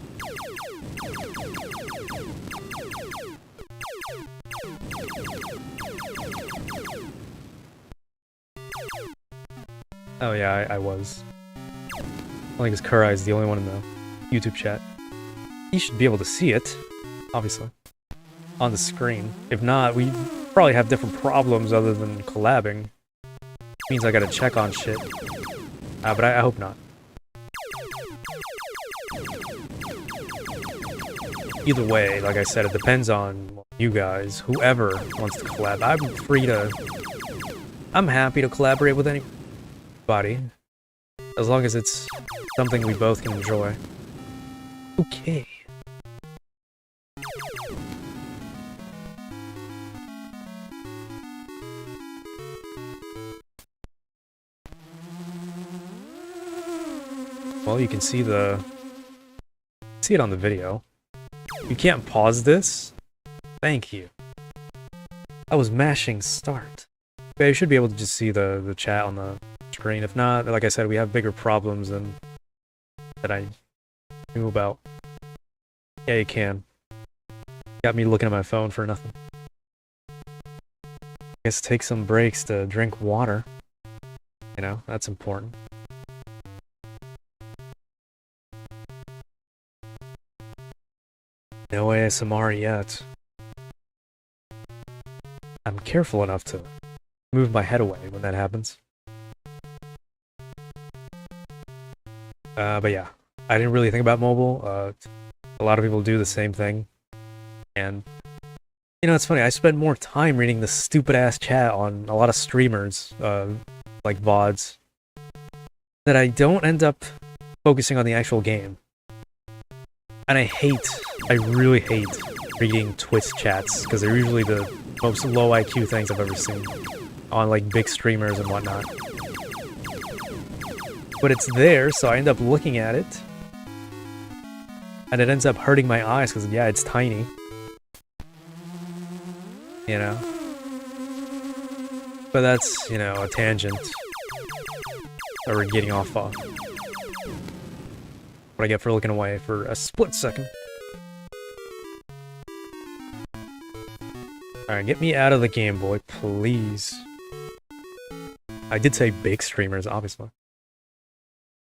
Oh yeah, I was. I think it's Kurai is the only one in the YouTube chat. You should be able to see it, obviously, on the screen. If not, we probably have different problems other than collabing. Means I gotta check on shit. But I hope not. Either way, like I said, it depends on you guys, whoever wants to collab. I'm free to... I'm happy to collaborate with anybody, as long as it's something we both can enjoy. Okay. Well, you can see it on the video. You can't pause this? Thank you. I was mashing start. Okay, you should be able to just see the chat on the screen. If not, like I said, we have bigger problems than that I knew about. Yeah, you can. Got me looking at my phone for nothing. Guess take some breaks to drink water. You know, that's important. No ASMR yet. I'm careful enough to move my head away when that happens. But yeah, I didn't really think about mobile. A lot of people do the same thing. And, you know, it's funny, I spend more time reading the stupid-ass chat on a lot of streamers, like VODs, that I don't end up focusing on the actual game. And I really hate reading Twitch chats, because they're usually the most low IQ things I've ever seen on like big streamers and whatnot. But it's there, so I end up looking at it. And it ends up hurting my eyes because, yeah, it's tiny. You know? But that's, you know, a tangent that we're getting off of. What I get for looking away for a split second. Alright, get me out of the Game Boy, please. I did say big streamers, obviously.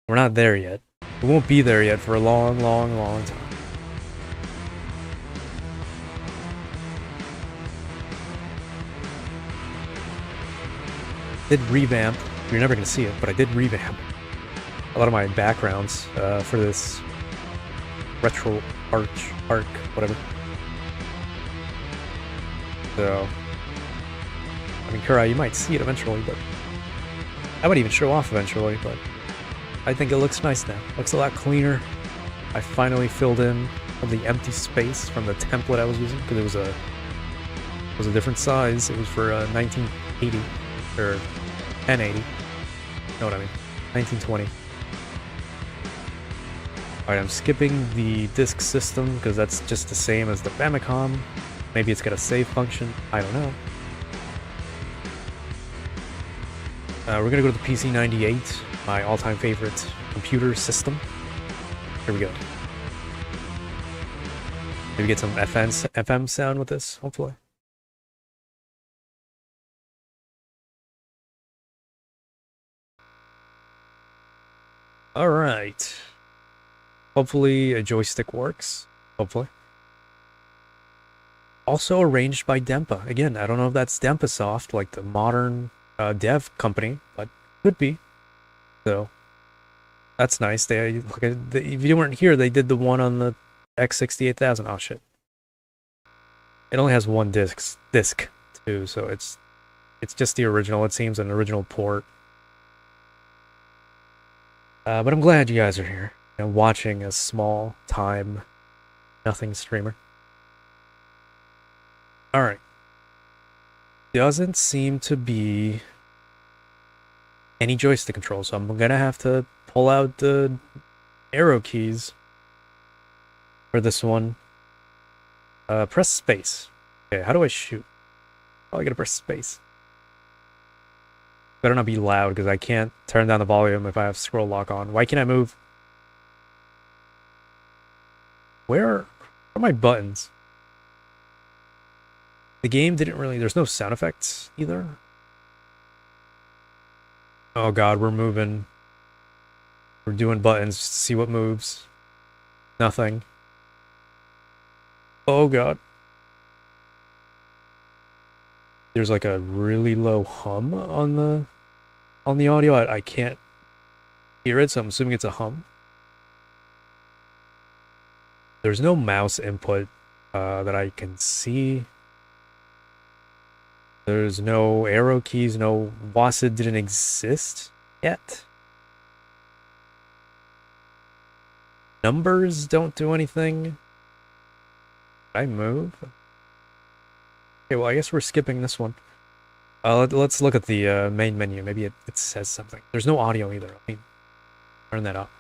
We're not there yet. We won't be there yet for a long, long, long time. Did revamp. You're never gonna see it, but I did revamp a lot of my backgrounds for this retro arc, whatever. So, I mean, Kurai, you might see it eventually, but I might even show off eventually, but I think it looks nice now. Looks a lot cleaner. I finally filled in of the empty space from the template I was using, because it was a different size. It was for 1980, or 1080. Know what I mean? 1920. Alright, I'm skipping the disk system, because that's just the same as the Famicom. Maybe it's got a save function. I don't know. We're gonna go to the PC-98, my all-time favorite computer system. Here we go. Maybe get some FM sound with this, hopefully. Alright. Hopefully a joystick works. Hopefully. Also arranged by Dempa. Again, I don't know if that's Dempasoft, like the modern dev company, but could be. So that's nice. If you weren't here, they did the one on the X68000. Oh shit! It only has one disc too, so it's just the original. It seems an original port. But I'm glad you guys are here, you know, watching a small time nothing streamer. All right. Doesn't seem to be any joystick control, so I'm gonna have to pull out the arrow keys for this one. Press space. Okay, how do I shoot? Oh, I gotta press space. Better not be loud, because I can't turn down the volume if I have scroll lock on. Why can't I move? Where are my buttons? The game didn't really... There's no sound effects either. Oh god, we're moving. We're doing buttons to see what moves. Nothing. Oh god. There's like a really low hum on the audio. I can't hear it, so I'm assuming it's a hum. There's no mouse input that I can see. There's no arrow keys, no WASD didn't exist yet. Numbers don't do anything. Did I move? Okay, well I guess we're skipping this one. Let's look at the main menu. Maybe it says something. There's no audio either. Let me turn that up.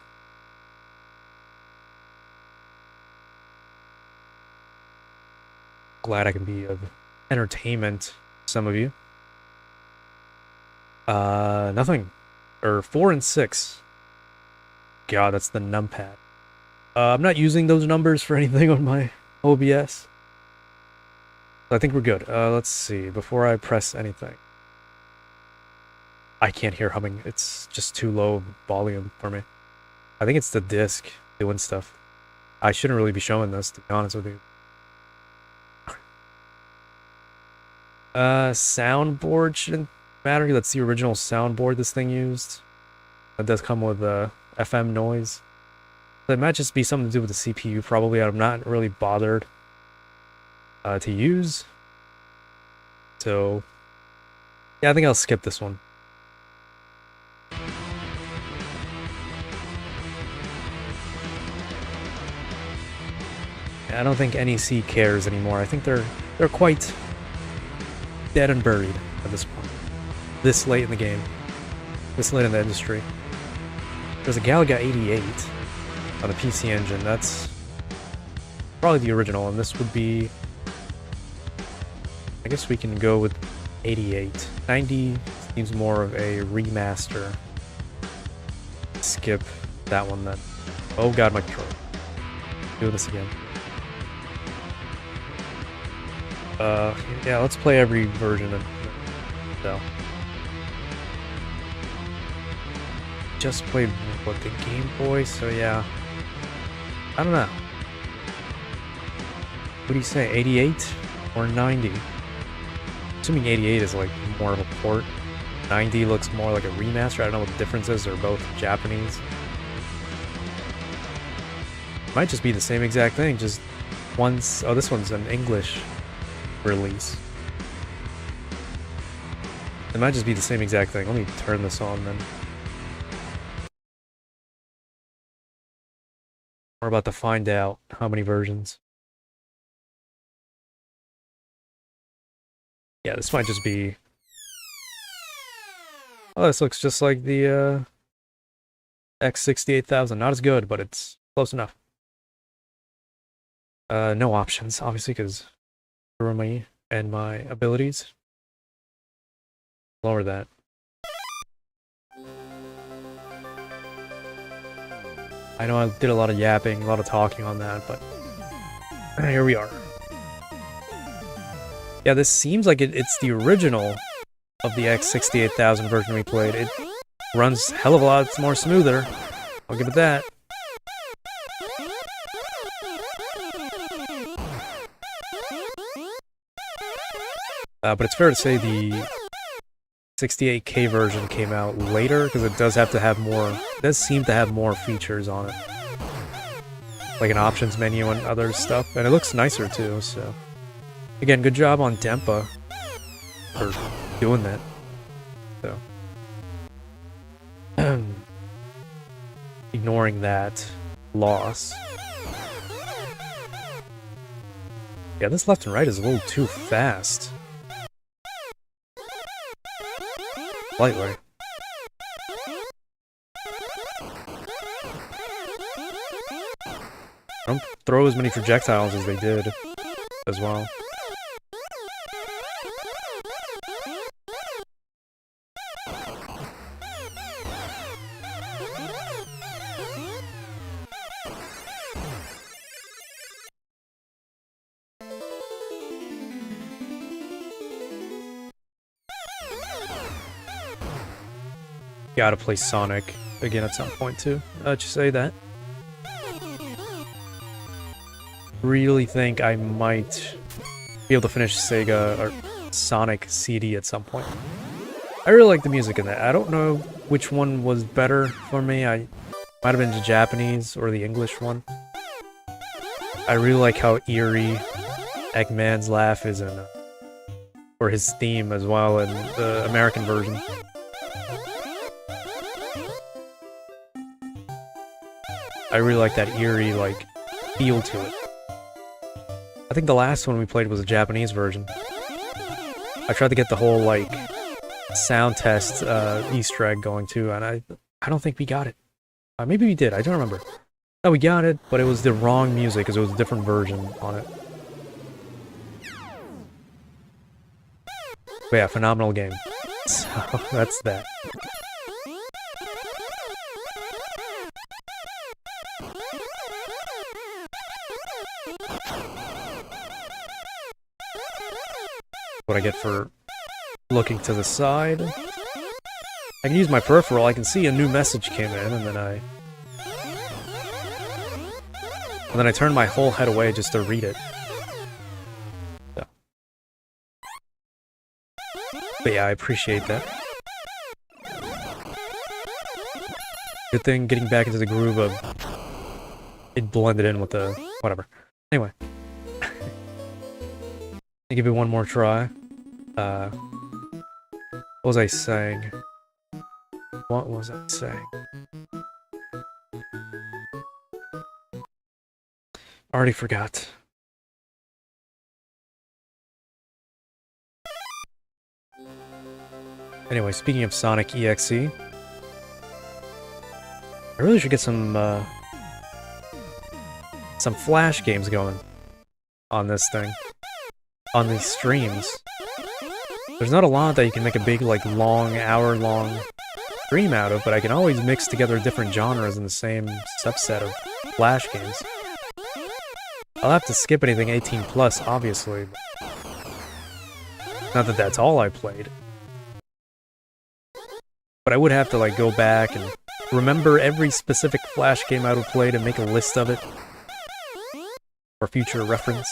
Glad I can be of entertainment. Some of you. Nothing. Or 4 and 6. God, that's the numpad. I'm not using those numbers for anything on my OBS. I think we're good. Let's see. Before I press anything. I can't hear humming. It's just too low volume for me. I think it's the disc doing stuff. I shouldn't really be showing this, to be honest with you. Soundboard shouldn't matter. That's the original soundboard this thing used. It does come with FM noise. That might just be something to do with the CPU, probably. I'm not really bothered to use. So, yeah, I think I'll skip this one. I don't think NEC cares anymore. I think they're quite dead and buried at this point. This late in the game. This late in the industry. There's a Galaga 88 on the PC Engine. That's probably the original, and this would be... I guess we can go with 88. 90 seems more of a remaster. Skip that one then. Oh god, my controller. Do this again. Yeah, let's play every version of so. Just played what, the Game Boy, so yeah. I don't know. What do you say, 88 or 90? Assuming 88 is like more of a port. 90 looks more like a remaster. I don't know what the difference is. They're both Japanese. Might just be the same exact thing, just one's... Oh, this one's an English release. It might just be the same exact thing. Let me turn this on then. We're about to find out how many versions. Yeah, this might just be... Oh, this looks just like the X68000. Not as good, but it's close enough. No options, obviously, because for me and my abilities. Lower that. I know I did a lot of yapping, a lot of talking on that, but here we are. Yeah, this seems like it's the original of the X68000 version we played. It runs hell of a lot more smoother. I'll give it that. But it's fair to say the 68K version came out later, because it does have to have more, it does seem to have more features on it. Like an options menu and other stuff, and it looks nicer too, so. Again, good job on Dempa for doing that. So. Ignoring that loss. Yeah, this left and right is a little too fast. Slightly. Don't throw as many projectiles as they did as well. Gotta play Sonic again at some point too. Just say that. Really think I might be able to finish Sega or Sonic CD at some point. I really like the music in that. I don't know which one was better for me. I might have been the Japanese or the English one. I really like how eerie Eggman's laugh is in, or his theme as well in the American version. I really like that eerie, like, feel to it. I think the last one we played was a Japanese version. I tried to get the whole, like, sound test Easter egg going too, and I don't think we got it. Maybe we did, I don't remember. No, we got it, but it was the wrong music, because it was a different version on it. But yeah, phenomenal game. So, that's that. What I get for looking to the side. I can use my peripheral, I can see a new message came in, and then I turn my whole head away just to read it. So. But yeah, I appreciate that. Good thing getting back into the groove of it blended in with the whatever. Anyway. I'll give it one more try. What was I saying? What was I saying? Already forgot. Anyway, speaking of Sonic EXE, I really should get some Flash games going on this thing, on these streams. There's not a lot that you can make a big, like, long, hour-long stream out of, but I can always mix together different genres in the same subset of Flash games. I'll have to skip anything 18 plus, obviously. Not that that's all I played. But I would have to, like, go back and remember every specific Flash game I would play to make a list of it for future reference.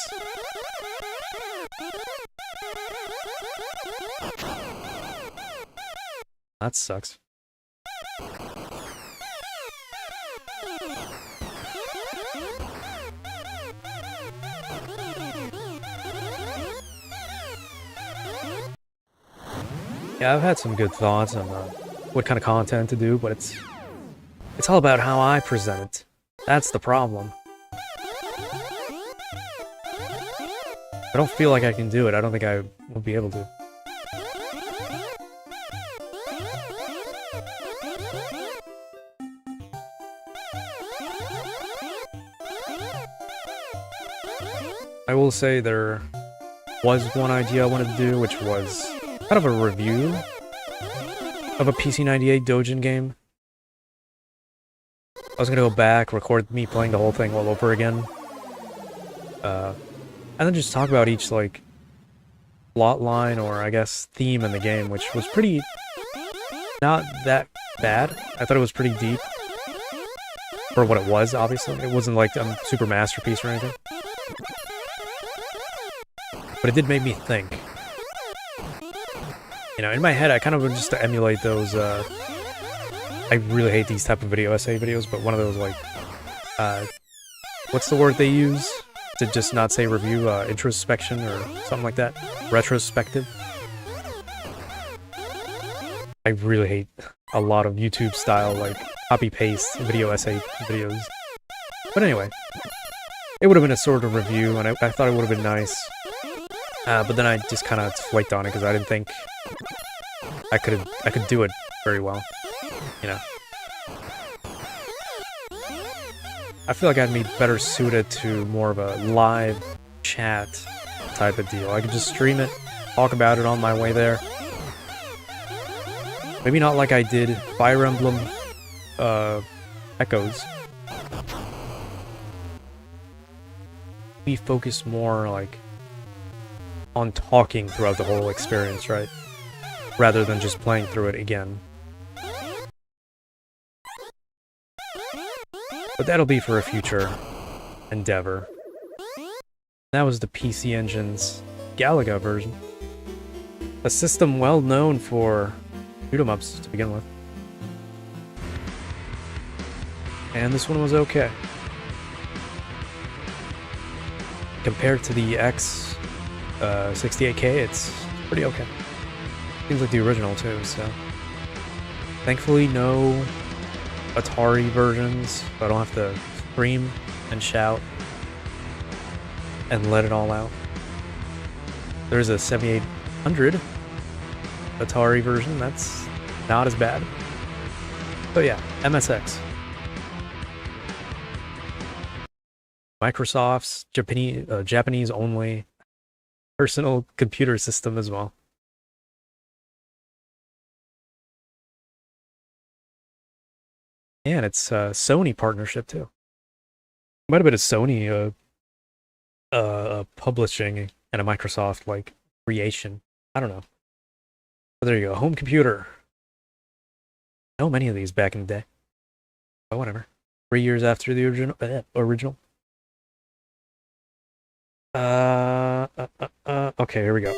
That sucks. Yeah, I've had some good thoughts on what kind of content to do, but it's all about how I present it. That's the problem. I don't feel like I can do it. I don't think I will be able to. I will say there was one idea I wanted to do, which was kind of a review of a PC98 Dojin game. I was gonna go back, record me playing the whole thing all over again. And then just talk about each, like, plot line, or I guess theme in the game, which was pretty not that bad. I thought it was pretty deep for what it was, obviously. It wasn't like a super masterpiece or anything. But it did make me think. You know, in my head, I kind of wanted just to emulate those, I really hate these type of video essay videos, but one of those, like, what's the word they use to just not say review, introspection or something like that? Retrospective? I really hate a lot of YouTube style, like, copy-paste video essay videos. But anyway, it would have been a sort of review, and I thought it would have been nice. But then I just kind of flaked on it because I didn't think I could do it very well, you know. I feel like I'd be better suited to more of a live chat type of deal. I could just stream it, talk about it on my way there. Maybe not like I did Fire Emblem Echoes. We focus more, like, on talking throughout the whole experience, right? Rather than just playing through it again. But that'll be for a future endeavor. That was the PC Engine's Galaga version. A system well known for shoot-em-ups to begin with. And this one was okay. Compared to the X 68K, it's pretty okay. Seems like the original too, so. Thankfully, no Atari versions, so I don't have to scream and shout and let it all out. There's a 7800 Atari version, that's not as bad. But yeah, MSX. Microsoft's Japanese only personal computer system as well. And it's a Sony partnership too. Might have been a Sony publishing and a Microsoft like creation. I don't know. But there you go, home computer. I know many of these back in the day. But whatever. 3 years after the original. Okay, here we go.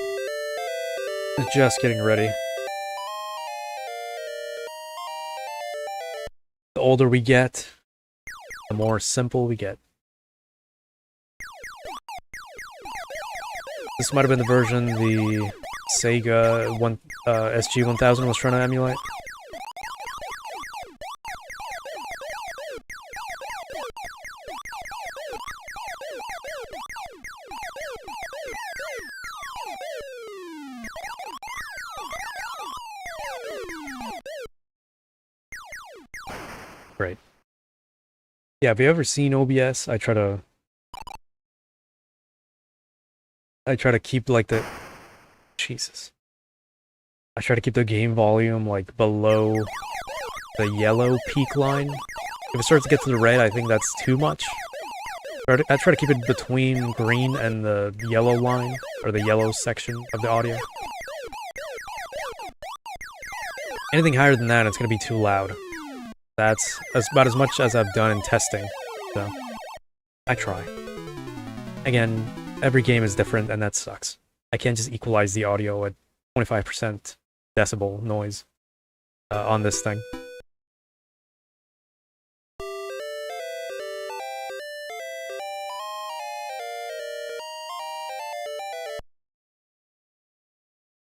Just getting ready. The older we get, the more simple we get. This might have been the version the Sega SG-1000 was trying to emulate. Yeah, have you ever seen OBS? I try to keep like the Jesus. I try to keep the game volume like below the yellow peak line. If it starts to get to the red, I think that's too much. I try to keep it between green and the yellow line, or the yellow section of the audio. Anything higher than that, it's going to be too loud. That's about as much as I've done in testing, so I try. Again, every game is different, and that sucks. I can't just equalize the audio at 25% decibel noise on this thing.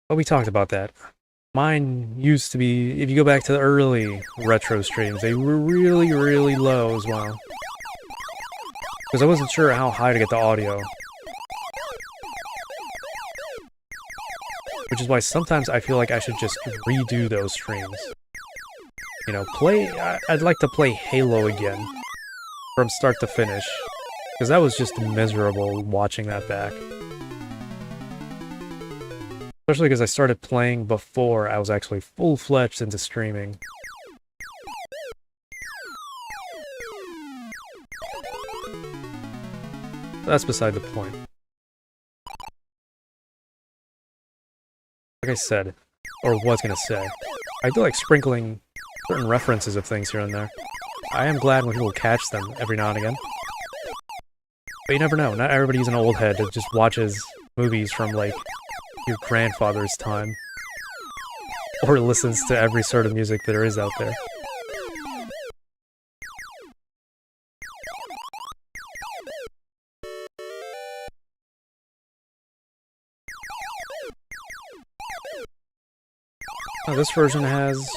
But we talked about that. Mine used to be, if you go back to the early retro streams, they were really, really low as well. Because I wasn't sure how high to get the audio. Which is why sometimes I feel like I should just redo those streams. You know, I'd like to play Halo again. From start to finish. Because that was just miserable watching that back. Especially because I started playing before I was actually full-fledged into streaming. That's beside the point. Like I said, or was gonna say, I do like sprinkling certain references of things here and there. I am glad when people catch them every now and again. But you never know, not everybody's an old head that just watches movies from, like, your grandfather's time. Or listens to every sort of music there is out there. Oh, this version has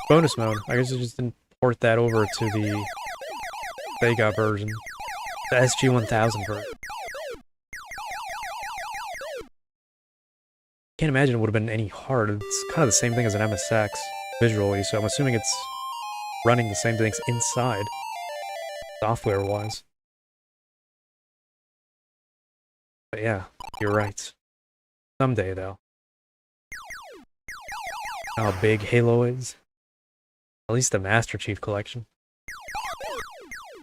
bonus mode. I guess I just didn't port that over to the Sega version. The SG-1000 version. Can't imagine it would have been any hard. It's kind of the same thing as an MSX, visually, so I'm assuming it's running the same things inside, software-wise. But yeah, you're right. Someday, though. How big Halo is. At least the Master Chief Collection.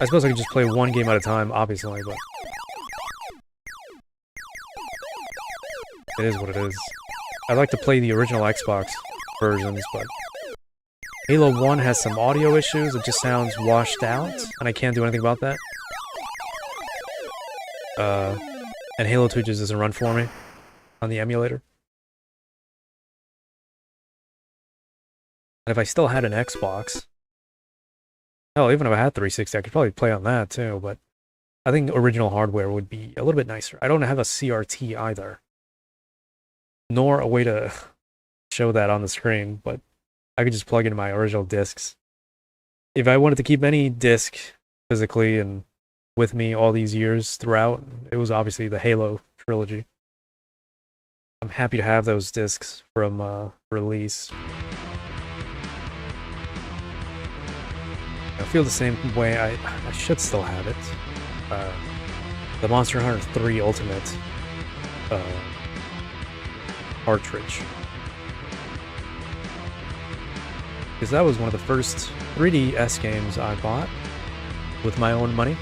I suppose I could just play one game at a time, obviously, but... it is what it is. I'd like to play the original Xbox versions, but... Halo 1 has some audio issues, it just sounds washed out, and I can't do anything about that. And Halo 2 just doesn't run for me on the emulator. And if I still had an Xbox... hell, even if I had 360, I could probably play on that too, but... I think original hardware would be a little bit nicer. I don't have a CRT either. Nor a way to show that on the screen, but I could just plug in my original discs. If I wanted to keep any disc physically and with me all these years throughout, it was obviously the Halo trilogy. I'm happy to have those discs from release. I feel the same way. I should still have it. The Monster Hunter 3 Ultimate cartridge. Because that was one of the first 3DS games I bought with my own money.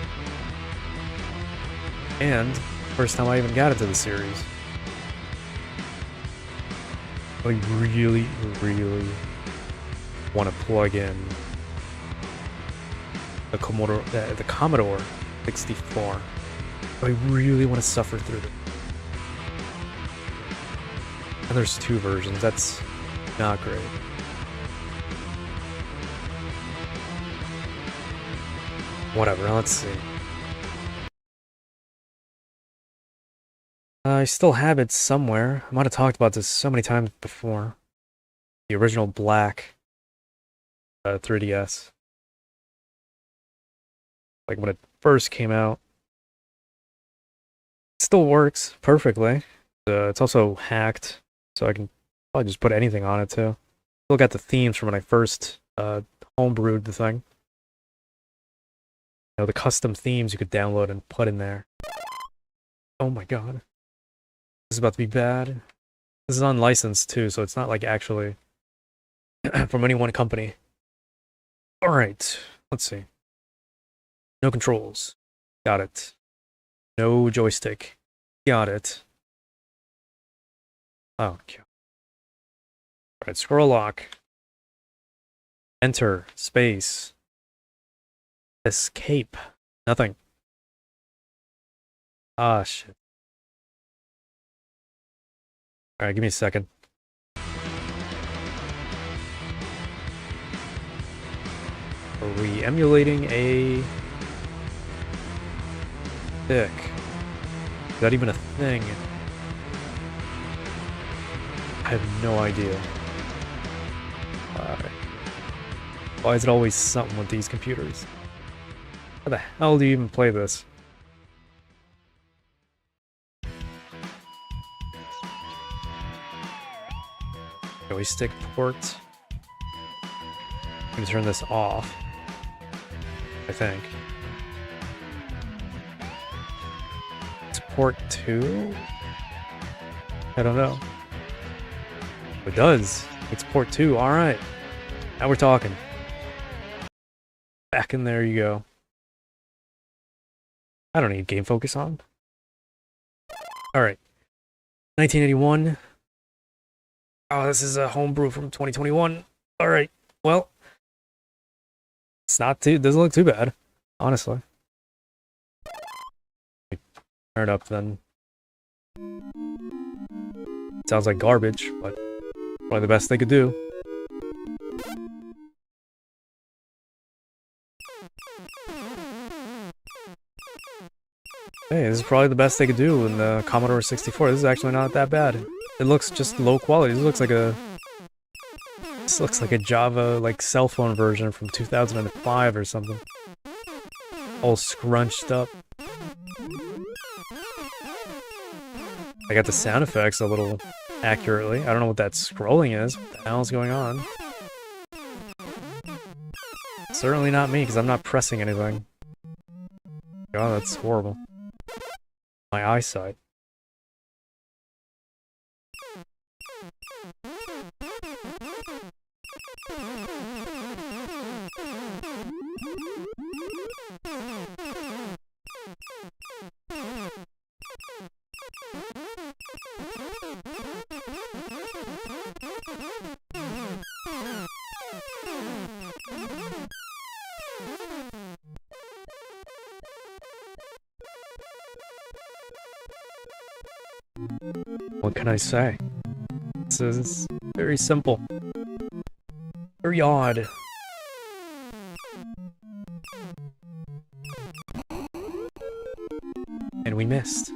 And first time I even got into the series. I really, really want to plug in the Commodore 64. I really want to suffer through it. And there's two versions, that's not great. Whatever, let's see. I still have it somewhere. I might have talked about this so many times before. The original black 3DS. Like when it first came out. It still works perfectly. It's also hacked, so I can probably just put anything on it too. Still got the themes from when I first homebrewed the thing. know, the custom themes you could download and put in there. Oh my god. This is about to be bad. This is unlicensed too, so it's not like actually from any one company. Alright, let's see. No controls. Got it. No joystick. Got it. Oh, god. Alright, scroll lock. Enter. Space. Escape. Nothing. Ah, shit. Alright, give me a second. Are we emulating a stick? Is that even a thing? I have no idea. Why is it always something with these computers? How the hell do you even play this? Joystick port. I'm gonna turn this off, I think. It's port 2? I don't know. It does. It's port 2. Alright. Now we're talking. Back in there you go. I don't need game focus on. Alright. 1981. Oh, this is a homebrew from 2021. Alright. Well. It's not too, doesn't look too bad, honestly. Turn it up then. Sounds like garbage, but probably the best they could do. Hey, this is probably the best they could do in the Commodore 64. This is actually not that bad. It looks just low quality. This looks like a Java like cell phone version from 2005 or something. All scrunched up. I got the sound effects a little accurately. I don't know what that scrolling is. What the hell is going on? Certainly not me, because I'm not pressing anything. God, that's horrible. My eyesight. What can I say? This is very simple. Very odd. And we missed.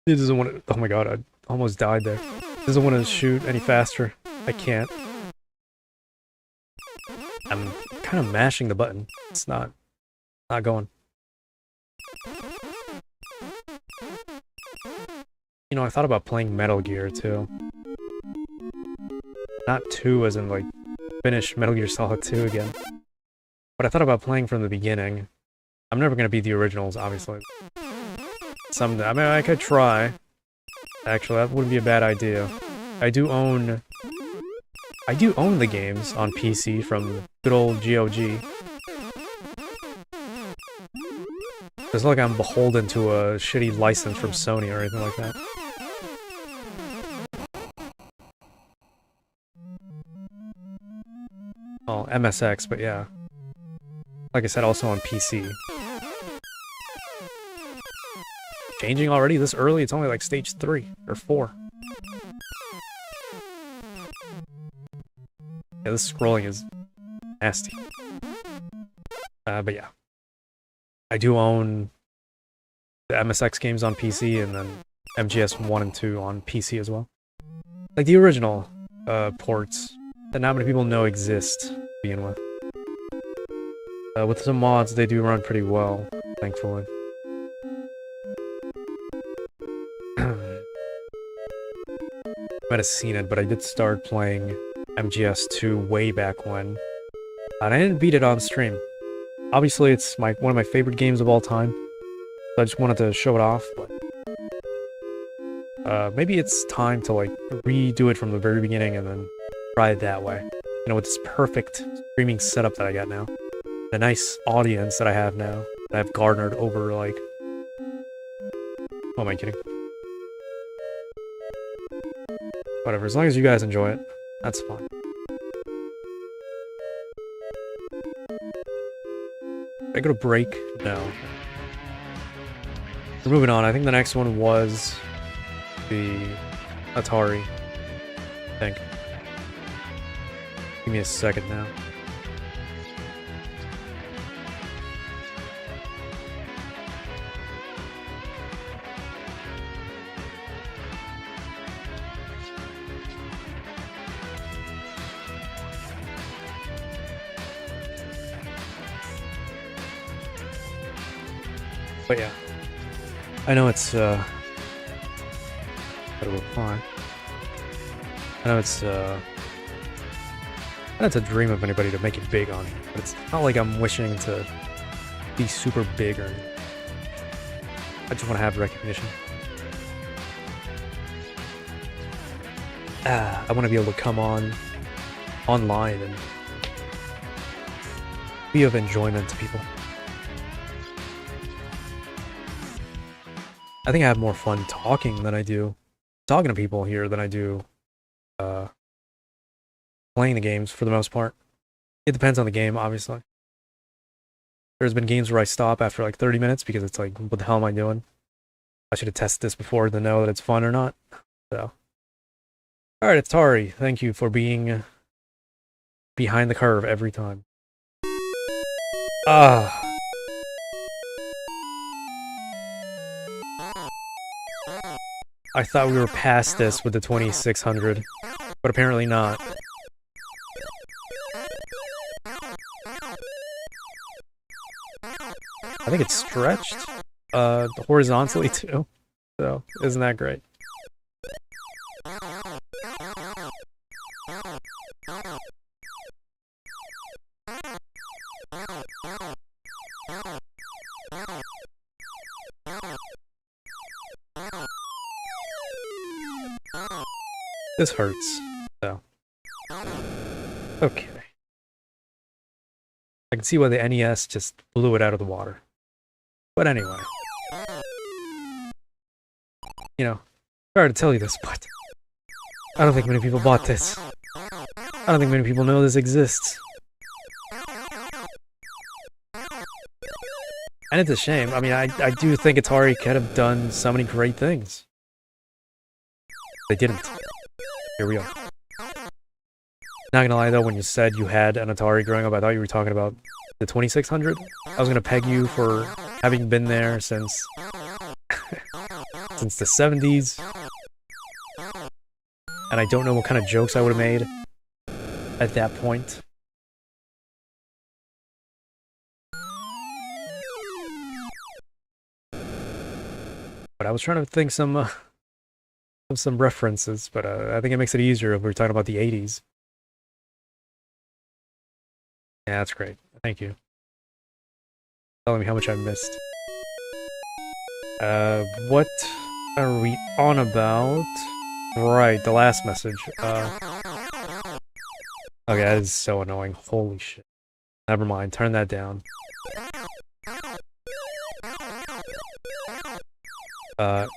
It doesn't want to. Oh my god, I almost died there. It doesn't want to shoot any faster. I can't. I'm kind of mashing the button. It's not going. You know, I thought about playing Metal Gear too. Not 2 as in like finish Metal Gear Solid 2 again. But I thought about playing from the beginning. I'm never gonna beat the originals, obviously. Someday. I mean, I could try. Actually, that wouldn't be a bad idea. I do own the games on PC from good old GOG. It's not like I'm beholden to a shitty license from Sony or anything like that. Oh, MSX, but yeah. Like I said, also on PC. Changing already this early? It's only like stage 3 or 4. Yeah, this scrolling is nasty. But yeah. I do own the MSX games on PC and then MGS 1 and 2 on PC as well. Like the original ports that not many people know exist to begin with. With some mods, they do run pretty well, thankfully. might have seen it, but I did start playing MGS2 way back when. And I didn't beat it on stream. Obviously, it's one of my favorite games of all time. So I just wanted to show it off, but... maybe it's time to, like, redo it from the very beginning and then try it that way. You know, with this perfect streaming setup that I got now. The nice audience that I have now. That I've garnered over, like... What am I kidding? Whatever, as long as you guys enjoy it, that's fine. Did I go to break? No. We're moving on. I think the next one was the Atari, I think. Give me a second now. But yeah, I know it's, how to reply? I know it's a dream of anybody to make it big on it, but it's not like I'm wishing to be super big or anything. I just want to have recognition. I want to be able to come online and be of enjoyment to people. I think I have more fun talking to people here than I do playing the games for the most part. It depends on the game, obviously. There's been games where I stop after like 30 minutes because it's like, what the hell am I doing? I should have tested this before to know that it's fun or not. So, alright, Atari, thank you for being behind the curve every time. I thought we were past this with the 2600, but apparently not. I think it's stretched horizontally too, so isn't that great? This hurts, so. Okay. I can see why the NES just blew it out of the water. But anyway. You know, sorry to tell you this, but I don't think many people bought this. I don't think many people know this exists. And it's a shame. I mean, I do think Atari could have done so many great things. They didn't. Here we are. Not gonna lie though, when you said you had an Atari growing up, I thought you were talking about the 2600. I was gonna peg you for having been there since since the 70s. And I don't know what kind of jokes I would have made at that point. But I was trying to think some references, but I think it makes it easier if we're talking about the 80s. Yeah, that's great. Thank you. Telling me how much I missed. What are we on about? Right, the last message. Okay, that is so annoying. Holy shit. Never mind, turn that down. But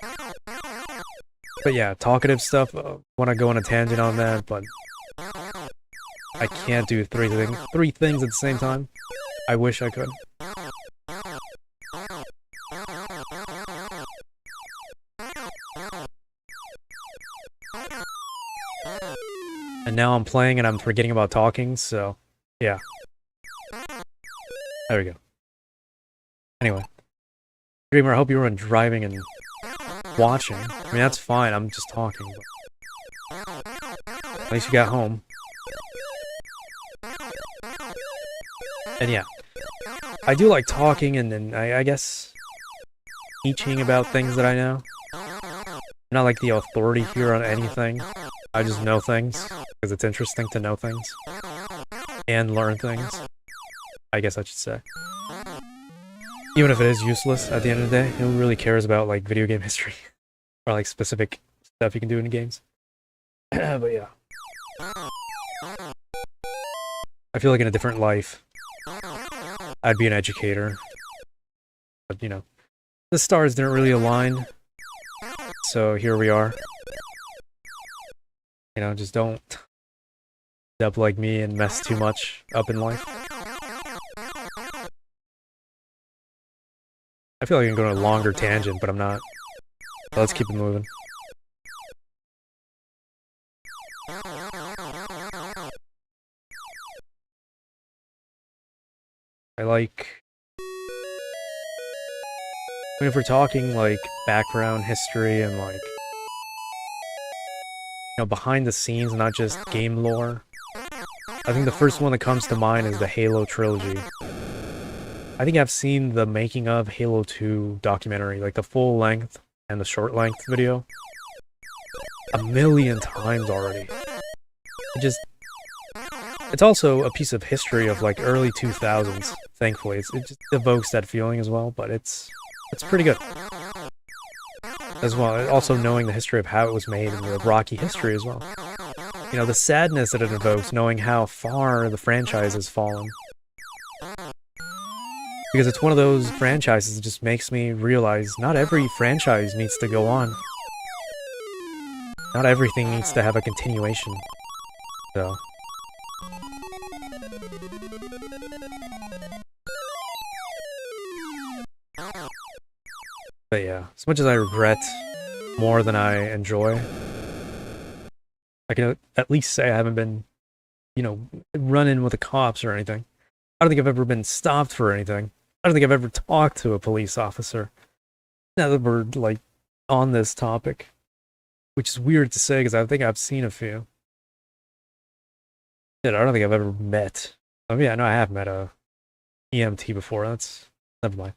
yeah, talkative stuff, want to go on a tangent on that, but I can't do three things at the same time. I wish I could. And now I'm playing and I'm forgetting about talking, so yeah. There we go. Anyway. Dreamer, I hope you weren't driving and watching. I mean, that's fine, I'm just talking. But at least you got home. And yeah. I do like talking and then, I guess, teaching about things that I know. I'm not like the authority here on anything. I just know things, because it's interesting to know things. And learn things, I guess I should say. Even if it is useless at the end of the day, who really cares about, like, video game history? Or, like, specific stuff you can do in games? But yeah. I feel like in a different life, I'd be an educator. But, you know, the stars didn't really align. So here we are. You know, just don't up like me and mess too much up in life. I feel like I'm going on a longer tangent, but I'm not. So let's keep it moving. I like... I mean, if we're talking, like, background history and, like, you know, behind the scenes, not just game lore, I think the first one that comes to mind is the Halo trilogy. I think I've seen the making of Halo 2 documentary, like the full length and the short length video, a million times already. It's also a piece of history of like early 2000s, thankfully. It just evokes that feeling as well, but it's pretty good. As well, also knowing the history of how it was made and the rocky history as well. You know, the sadness that it evokes, knowing how far the franchise has fallen. Because it's one of those franchises that just makes me realize not every franchise needs to go on. Not everything needs to have a continuation. So... But yeah, as much as I regret more than I enjoy, I can at least say I haven't been, you know, run-in with the cops or anything. I don't think I've ever been stopped for anything. I don't think I've ever talked to a police officer. Now that we're, like, on this topic. Which is weird to say, because I think I've seen a few. Shit, I don't think I've ever met... Oh yeah, no, I have met a EMT before. That's... Never mind.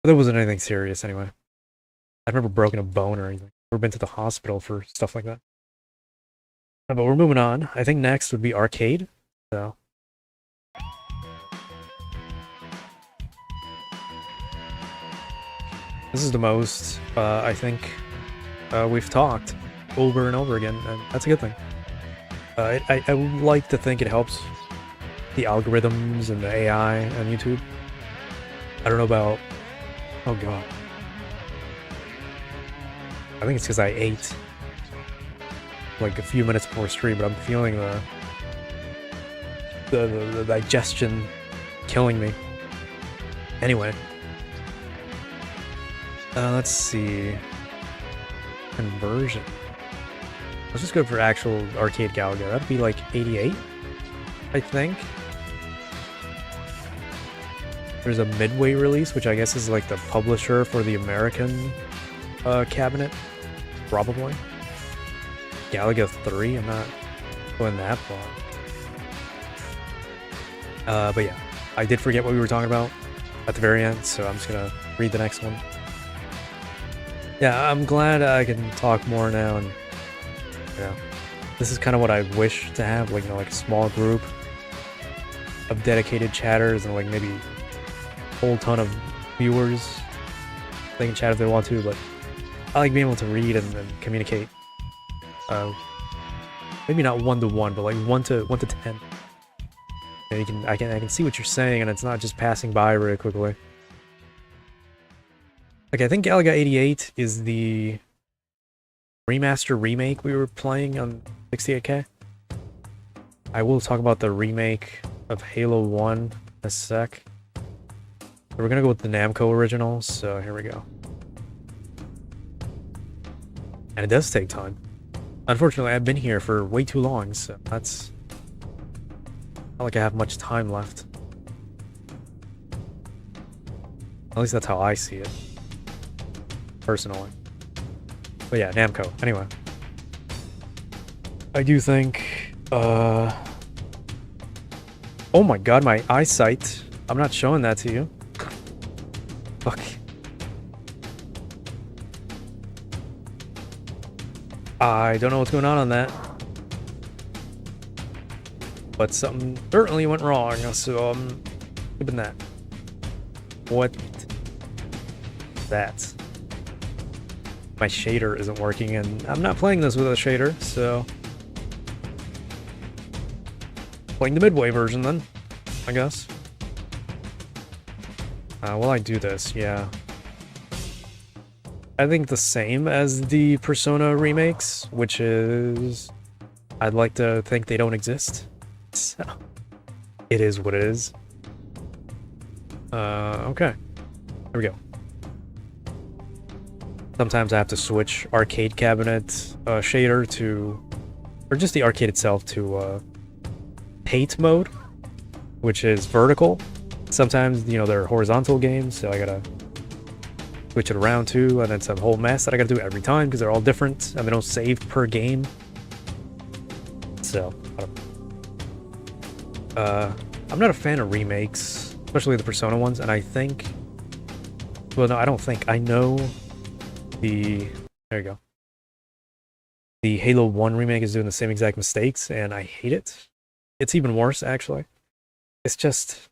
But there wasn't anything serious, anyway. I've never broken a bone or anything. Never been to the hospital for stuff like that. But we're moving on. I think next would be arcade. So... This is the most, I think, we've talked over and over again, and that's a good thing. I would like to think it helps the algorithms and the AI on YouTube. I don't know about... Oh god. I think it's because I ate like a few minutes before stream, but I'm feeling the digestion killing me. Anyway. Let's see. Conversion. Let's just go for actual arcade Galaga. That'd be like 88, I think. There's a Midway release, which I guess is like the publisher for the American cabinet. Probably. Galaga 3, I'm not going that far. But yeah, I did forget what we were talking about at the very end, so I'm just gonna read the next one. Yeah, I'm glad I can talk more now, and you know, this is kind of what I wish to have, like, you know, like a small group of dedicated chatters and like maybe a whole ton of viewers. They can chat if they want to, but I like being able to read and communicate. Maybe not 1-to-1, but like 1 to 10. And I can see what you're saying, and it's not just passing by really quickly. Like, I think Galaga 88 is the remaster remake we were playing on 68K. I will talk about the remake of Halo 1 in a sec. But we're gonna go with the Namco original, so here we go. And it does take time. Unfortunately, I've been here for way too long, so that's... not like I have much time left. At least that's how I see it. Personally. But yeah, Namco. Anyway. I do think, oh my god, my eyesight. I'm not showing that to you. Fuck. I don't know what's going on that. But something certainly went wrong, so I'm keeping that. What? That. My shader isn't working, and I'm not playing this with a shader, so... Playing the midway version then, I guess. Will I do this? Yeah. I think the same as the Persona remakes, which is... I'd like to think they don't exist. So, it is what it is. Okay. Here we go. Sometimes I have to switch arcade cabinet shader to... Or just the arcade itself to paint mode, which is vertical. Sometimes, you know, they're horizontal games, so I gotta switch it around too, and it's a whole mess that I gotta do every time because they're all different and they don't save per game. So, I'm not a fan of remakes, especially the Persona ones, and I think... Well, no, I don't think. I know the... There you go. The Halo 1 remake is doing the same exact mistakes, and I hate it. It's even worse, actually. It's just...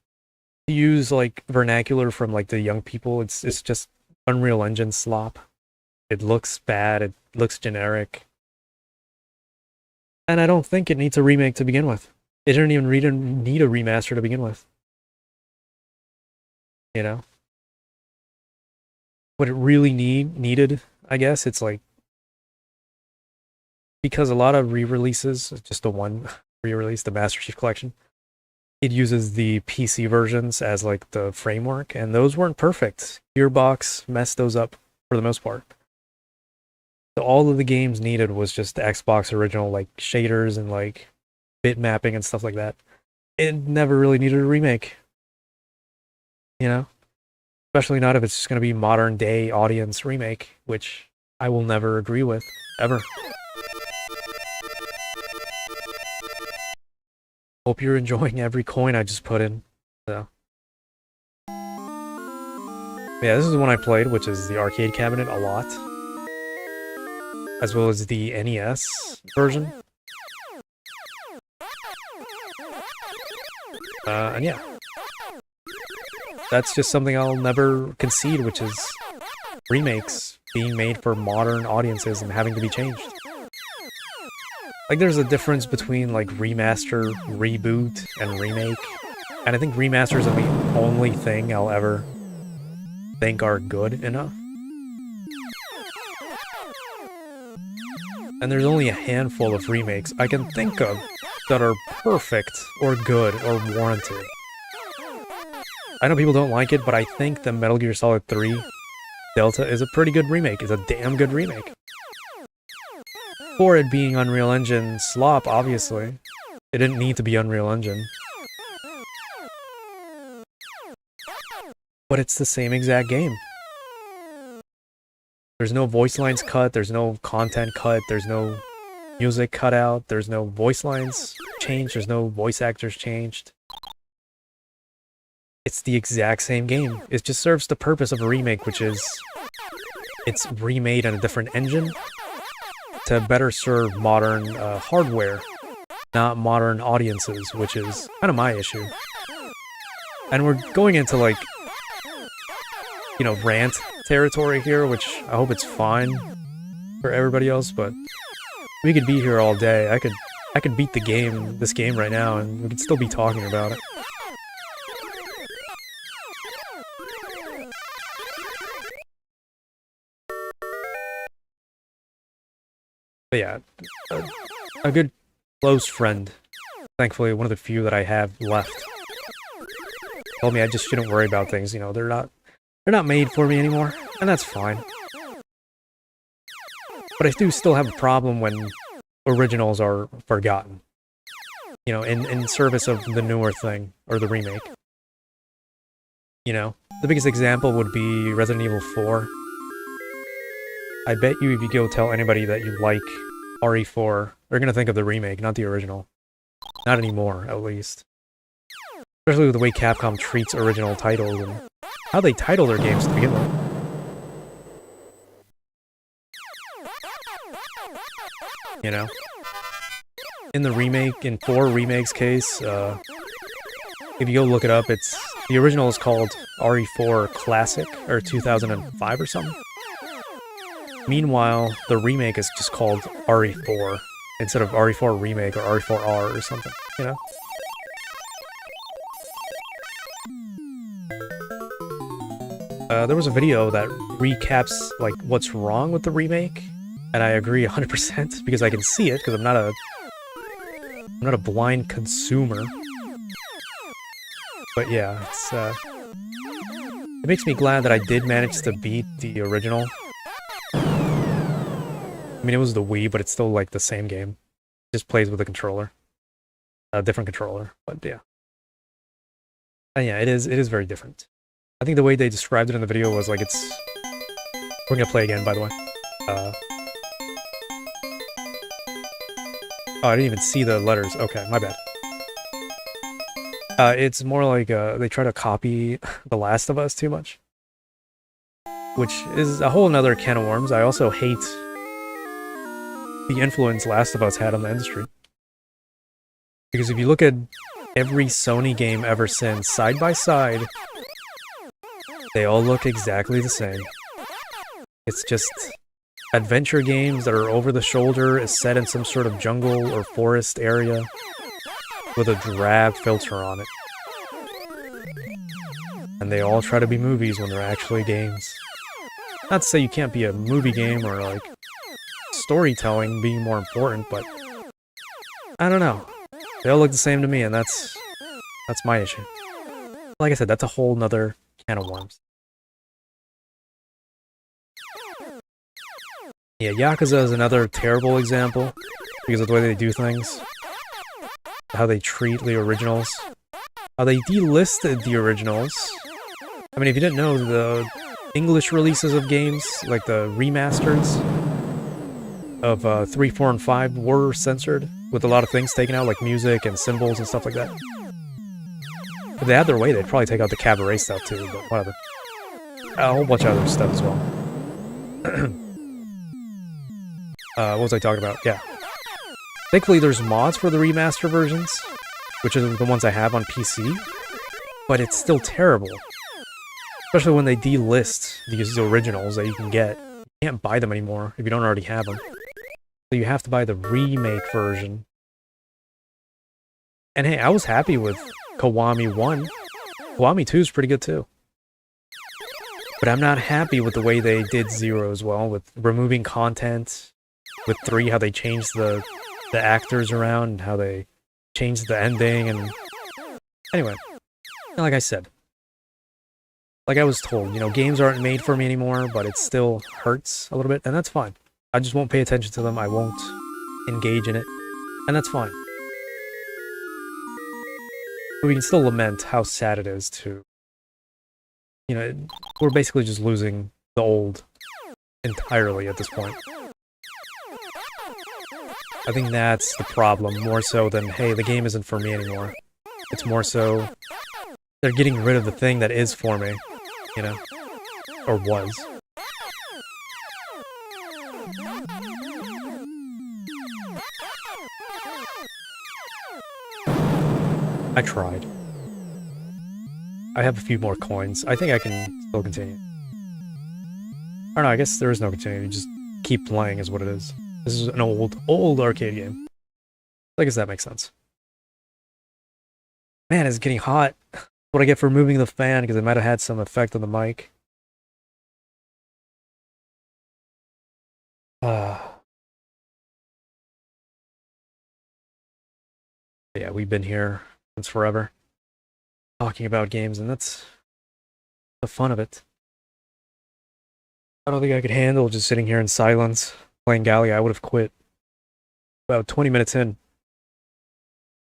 To use, like, vernacular from, like, the young people, it's just Unreal Engine slop. It looks bad, it looks generic. And I don't think it needs a remake to begin with. It didn't even need a remaster to begin with. You know? What it really needed, I guess, it's like... Because a lot of re-releases, just the one re-release, the Master Chief Collection, it uses the PC versions as like the framework, and those weren't perfect. Gearbox messed those up for the most part. So all of the games needed was just the Xbox original, like shaders and like bit mapping and stuff like that. It never really needed a remake. You know? Especially not if it's just going to be modern day audience remake, which I will never agree with, ever. Hope you're enjoying every coin I just put in. So. Yeah, this is the one I played, which is the arcade cabinet a lot. As well as the NES version. And yeah. That's just something I'll never concede, which is remakes being made for modern audiences and having to be changed. Like, there's a difference between, like, remaster, reboot, and remake. And I think remasters are the only thing I'll ever think are good enough. And there's only a handful of remakes I can think of that are perfect, or good, or warranted. I know people don't like it, but I think the Metal Gear Solid 3 Delta is a pretty good remake. It's a damn good remake. For it being Unreal Engine slop, obviously. It didn't need to be Unreal Engine. But it's the same exact game. There's no voice lines cut, there's no content cut, there's no music cut out, there's no voice lines changed, there's no voice actors changed. It's the exact same game. It just serves the purpose of a remake, which is... It's remade on a different engine to better serve modern hardware, not modern audiences, which is kind of my issue. And we're going into, like, you know, rant territory here, which I hope it's fine for everybody else, but we could be here all day. I could beat this game right now, and we could still be talking about it. But yeah, a good close friend, thankfully one of the few that I have left, told me I just shouldn't worry about things, you know, they're not made for me anymore, and that's fine. But I do still have a problem when originals are forgotten, you know, in service of the newer thing, or the remake. You know, the biggest example would be Resident Evil 4. I bet you if you go tell anybody that you like RE4, they're gonna think of the remake, not the original. Not anymore, at least. Especially with the way Capcom treats original titles and how they title their games to begin with. you know? In the remake, in 4 Remake's case, if you go look it up, the original is called RE4 Classic, or 2005 or something. Meanwhile, the remake is just called RE4, instead of RE4 Remake or RE4R or something, you know? There was a video that recaps, like, what's wrong with the remake, and I agree 100% because I can see it, because I'm not a blind consumer. But yeah, it makes me glad that I did manage to beat the original. I mean, it was the Wii, but it's still, like, the same game. It just plays with a controller. A different controller, but yeah. And yeah, it is very different. I think the way they described it in the video was like we're gonna play again, by the way. Oh, I didn't even see the letters. Okay, my bad. It's more like they try to copy The Last of Us too much, which is a whole nother can of worms. I also hate the influence Last of Us had on the industry. Because if you look at every Sony game ever since, side by side, they all look exactly the same. It's just adventure games that are over the shoulder, is set in some sort of jungle or forest area with a drab filter on it. And they all try to be movies when they're actually games. Not to say you can't be a movie game or, like, storytelling being more important, but I don't know. They all look the same to me, and that's my issue. Like I said, that's a whole nother can of worms. Yeah, Yakuza is another terrible example because of the way they do things. How they treat the originals. How they delisted the originals. I mean, if you didn't know, the English releases of games, like the remasters of 3, 4, and 5 were censored, with a lot of things taken out, like music and symbols and stuff like that. If they had their way, they'd probably take out the cabaret stuff too, but whatever. A whole bunch of other stuff as well. What was I talking about? Yeah. Thankfully, there's mods for the remaster versions, which are the ones I have on PC, but it's still terrible. Especially when they delist these originals that you can get. You can't buy them anymore if you don't already have them. So you have to buy the remake version. And hey, I was happy with Kiwami 1. Kiwami 2 is pretty good too. But I'm not happy with the way they did 0 as well, with removing content. With 3, how they changed the actors around, and how they changed the ending, and... Anyway, like I said. Like I was told, you know, games aren't made for me anymore, but it still hurts a little bit, and that's fine. I just won't pay attention to them, I won't engage in it, and that's fine. But we can still lament how sad it is to... You know, we're basically just losing the old entirely at this point. I think that's the problem, more so than, hey, the game isn't for me anymore. It's more so, they're getting rid of the thing that is for me, you know? Or was. I tried. I have a few more coins. I think I can still continue. Or no, I guess there is no continue. You just keep playing is what it is. This is an old arcade game. I guess that makes sense. Man, it's getting hot. What I get for moving the fan, because it might have had some effect on the mic. Yeah, we've been here since forever. Talking about games, and that's the fun of it. I don't think I could handle just sitting here in silence. Playing Galaga, I would have quit about 20 minutes in.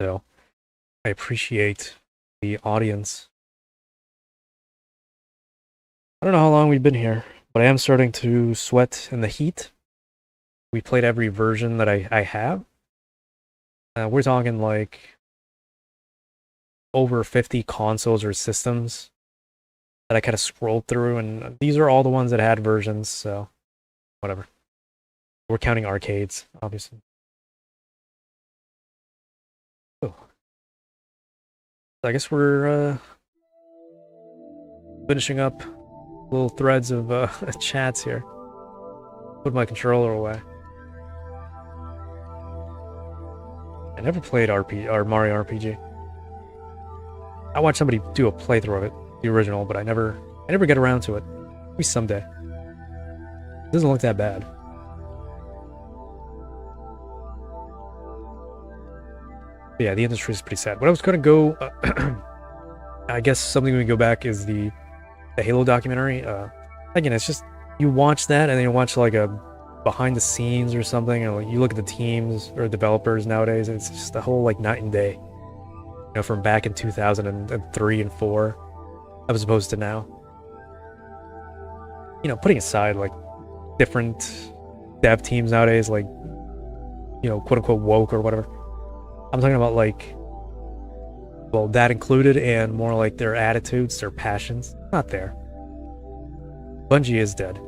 So, I appreciate the audience. I don't know how long we've been here, but I am starting to sweat in the heat. We played every version that I have. We're talking like over 50 consoles or systems that I kind of scrolled through, and these are all the ones that had versions, so whatever. We're counting arcades, obviously. Oh. I guess we're finishing up little threads of chats here. Put my controller away. I never played Mario RPG. I watched somebody do a playthrough of it, the original, but I never get around to it. Maybe someday. It doesn't look that bad. But yeah, the industry is pretty sad. What I was gonna go, I guess something we can go back is the Halo documentary. Again, it's just you watch that and then you watch like a behind the scenes or something, and like, you look at the teams or developers nowadays, and it's just a whole like night and day. You know, from back in 2003 and 4, as opposed to now. You know, putting aside like different dev teams nowadays, like, you know, quote unquote woke or whatever. I'm talking about like, well, that included, and more like their attitudes, their passions. Not there. Bungie is dead.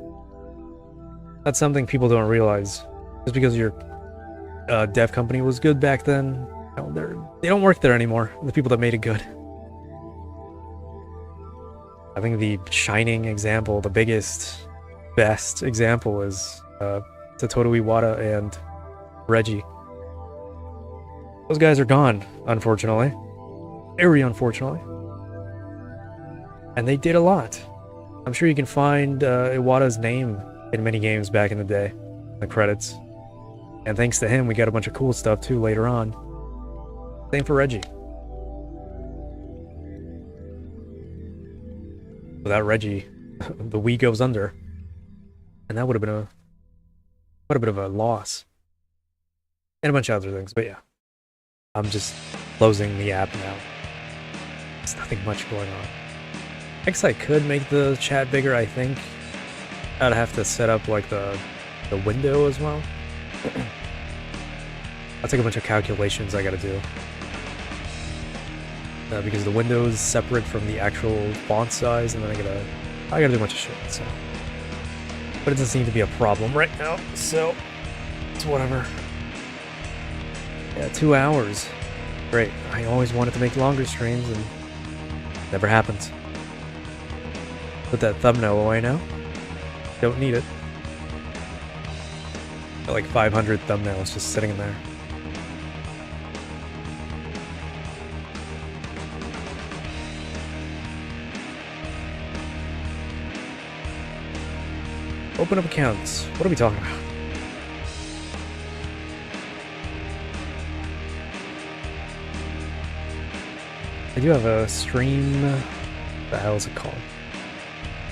That's something people don't realize. Just because your dev company was good back then, you know, they don't work there anymore. The people that made it good. I think the shining example, the biggest, best example is Satoru Iwata and Reggie. Those guys are gone, unfortunately. Very unfortunately. And they did a lot. I'm sure you can find Iwata's name in many games back in the day, the credits. And thanks to him, we got a bunch of cool stuff too later on. Same for Reggie. Without Reggie, the Wii goes under. And that would have been quite a bit of a loss. And a bunch of other things, but yeah. I'm just closing the app now. There's nothing much going on. I guess I could make the chat bigger, I think. I'd have to set up like the window as well. That's like a bunch of calculations I gotta do. Because the window is separate from the actual font size, and then I gotta do a bunch of shit, so. But it doesn't seem to be a problem right now, so it's whatever. Yeah, 2 hours. Great. I always wanted to make longer streams, and never happens. Put that thumbnail away now. Don't need it. Got like 500 thumbnails just sitting in there. Open up accounts. What are we talking about? I do have a stream. What the hell is it called?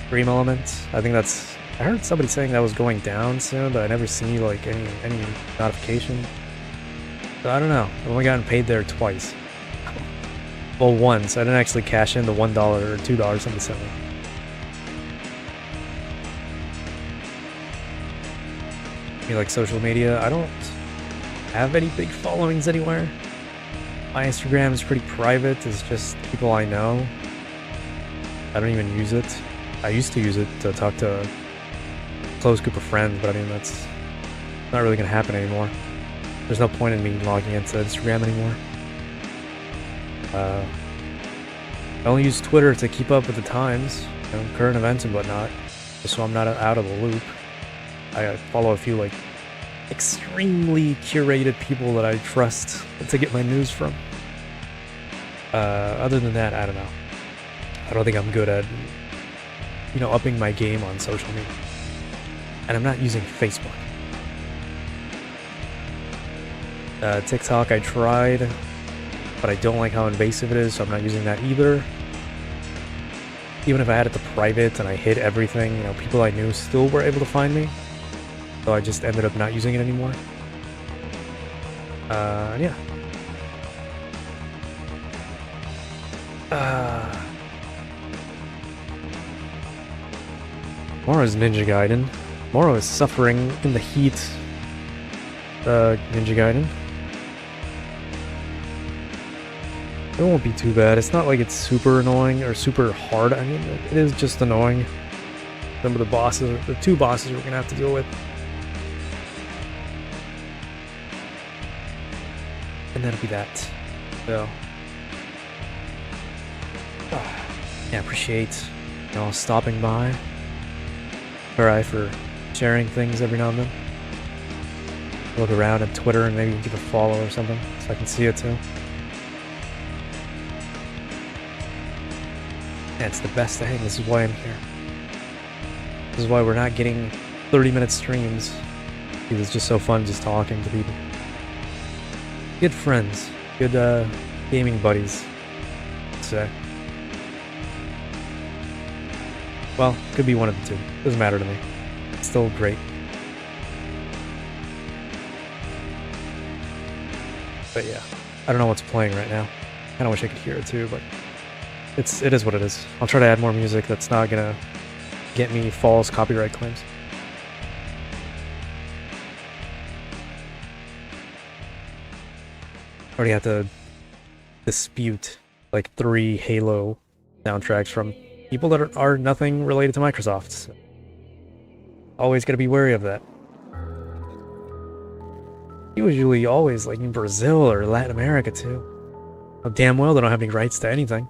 Stream Elements. I think that's. I heard somebody saying that was going down soon, but I never see like any notification. So I don't know. I've only gotten paid there twice. Well, once. I didn't actually cash in the $1 or $2 somebody sent me. Like social media, I don't have any big followings anywhere. My Instagram is pretty private. It's just people I know. I don't even use it. I used to use it to talk to a close group of friends, but I mean, that's not really gonna happen anymore. There's no point in me logging into Instagram anymore. I only use Twitter to keep up with the times, you know, current events and whatnot, just so I'm not out of the loop. I follow a few like extremely curated people that I trust to get my news from. Other than that, I don't know. I don't think I'm good at, you know, upping my game on social media. And I'm not using Facebook. TikTok I tried, but I don't like how invasive it is, so I'm not using that either. Even if I had it to private and I hid everything, you know, people I knew still were able to find me. So I just ended up not using it anymore. Yeah. Moro's Ninja Gaiden. Moro is suffering in the heat. Ninja Gaiden. It won't be too bad. It's not like it's super annoying or super hard. I mean, it is just annoying. Some of the bosses, the two bosses we're gonna have to deal with. And that'll be that. So, yeah, appreciate y'all stopping by. Alright, for sharing things every now and then. Look around at Twitter and maybe give a follow or something so I can see it too. Yeah, it's the best thing. This is why I'm here. This is why we're not getting 30-minute streams. Because it's just so fun just talking to people. Good friends. Good gaming buddies. I'd say. Well, could be one of the two. Doesn't matter to me. It's still great. But yeah, I don't know what's playing right now. Kinda wish I could hear it too, but it is what it is. I'll try to add more music that's not gonna get me false copyright claims. Already have to dispute like 3 Halo soundtracks from people that are nothing related to Microsoft. So always gotta be wary of that. Usually always like in Brazil or Latin America too. Oh, damn well they don't have any rights to anything.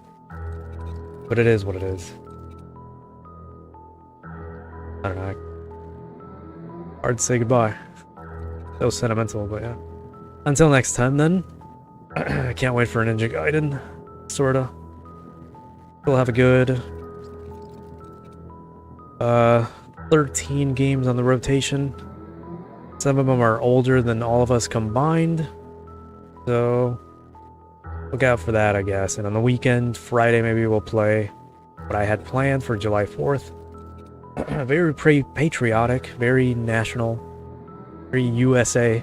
But it is what it is. I don't know. Hard to say goodbye. So sentimental, but yeah. Until next time then. I can't wait for Ninja Gaiden. Sorta. We'll have a good 13 games on the rotation. Some of them are older than all of us combined. So look out for that, I guess. And on the weekend, Friday, maybe we'll play what I had planned for July 4th. Very patriotic, very national, very USA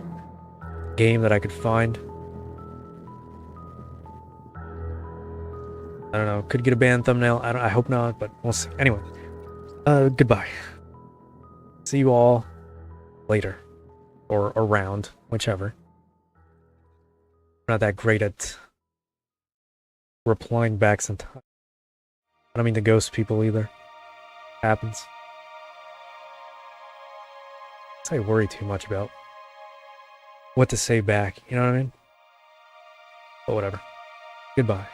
game that I could find. I don't know, could get a banned thumbnail. I hope not, but we'll see. Anyway, goodbye. See you all later. Or around, whichever. I'm not that great at replying back sometimes. I don't mean to ghost people either. Happens. I worry too much about what to say back, you know what I mean? But whatever. Goodbye.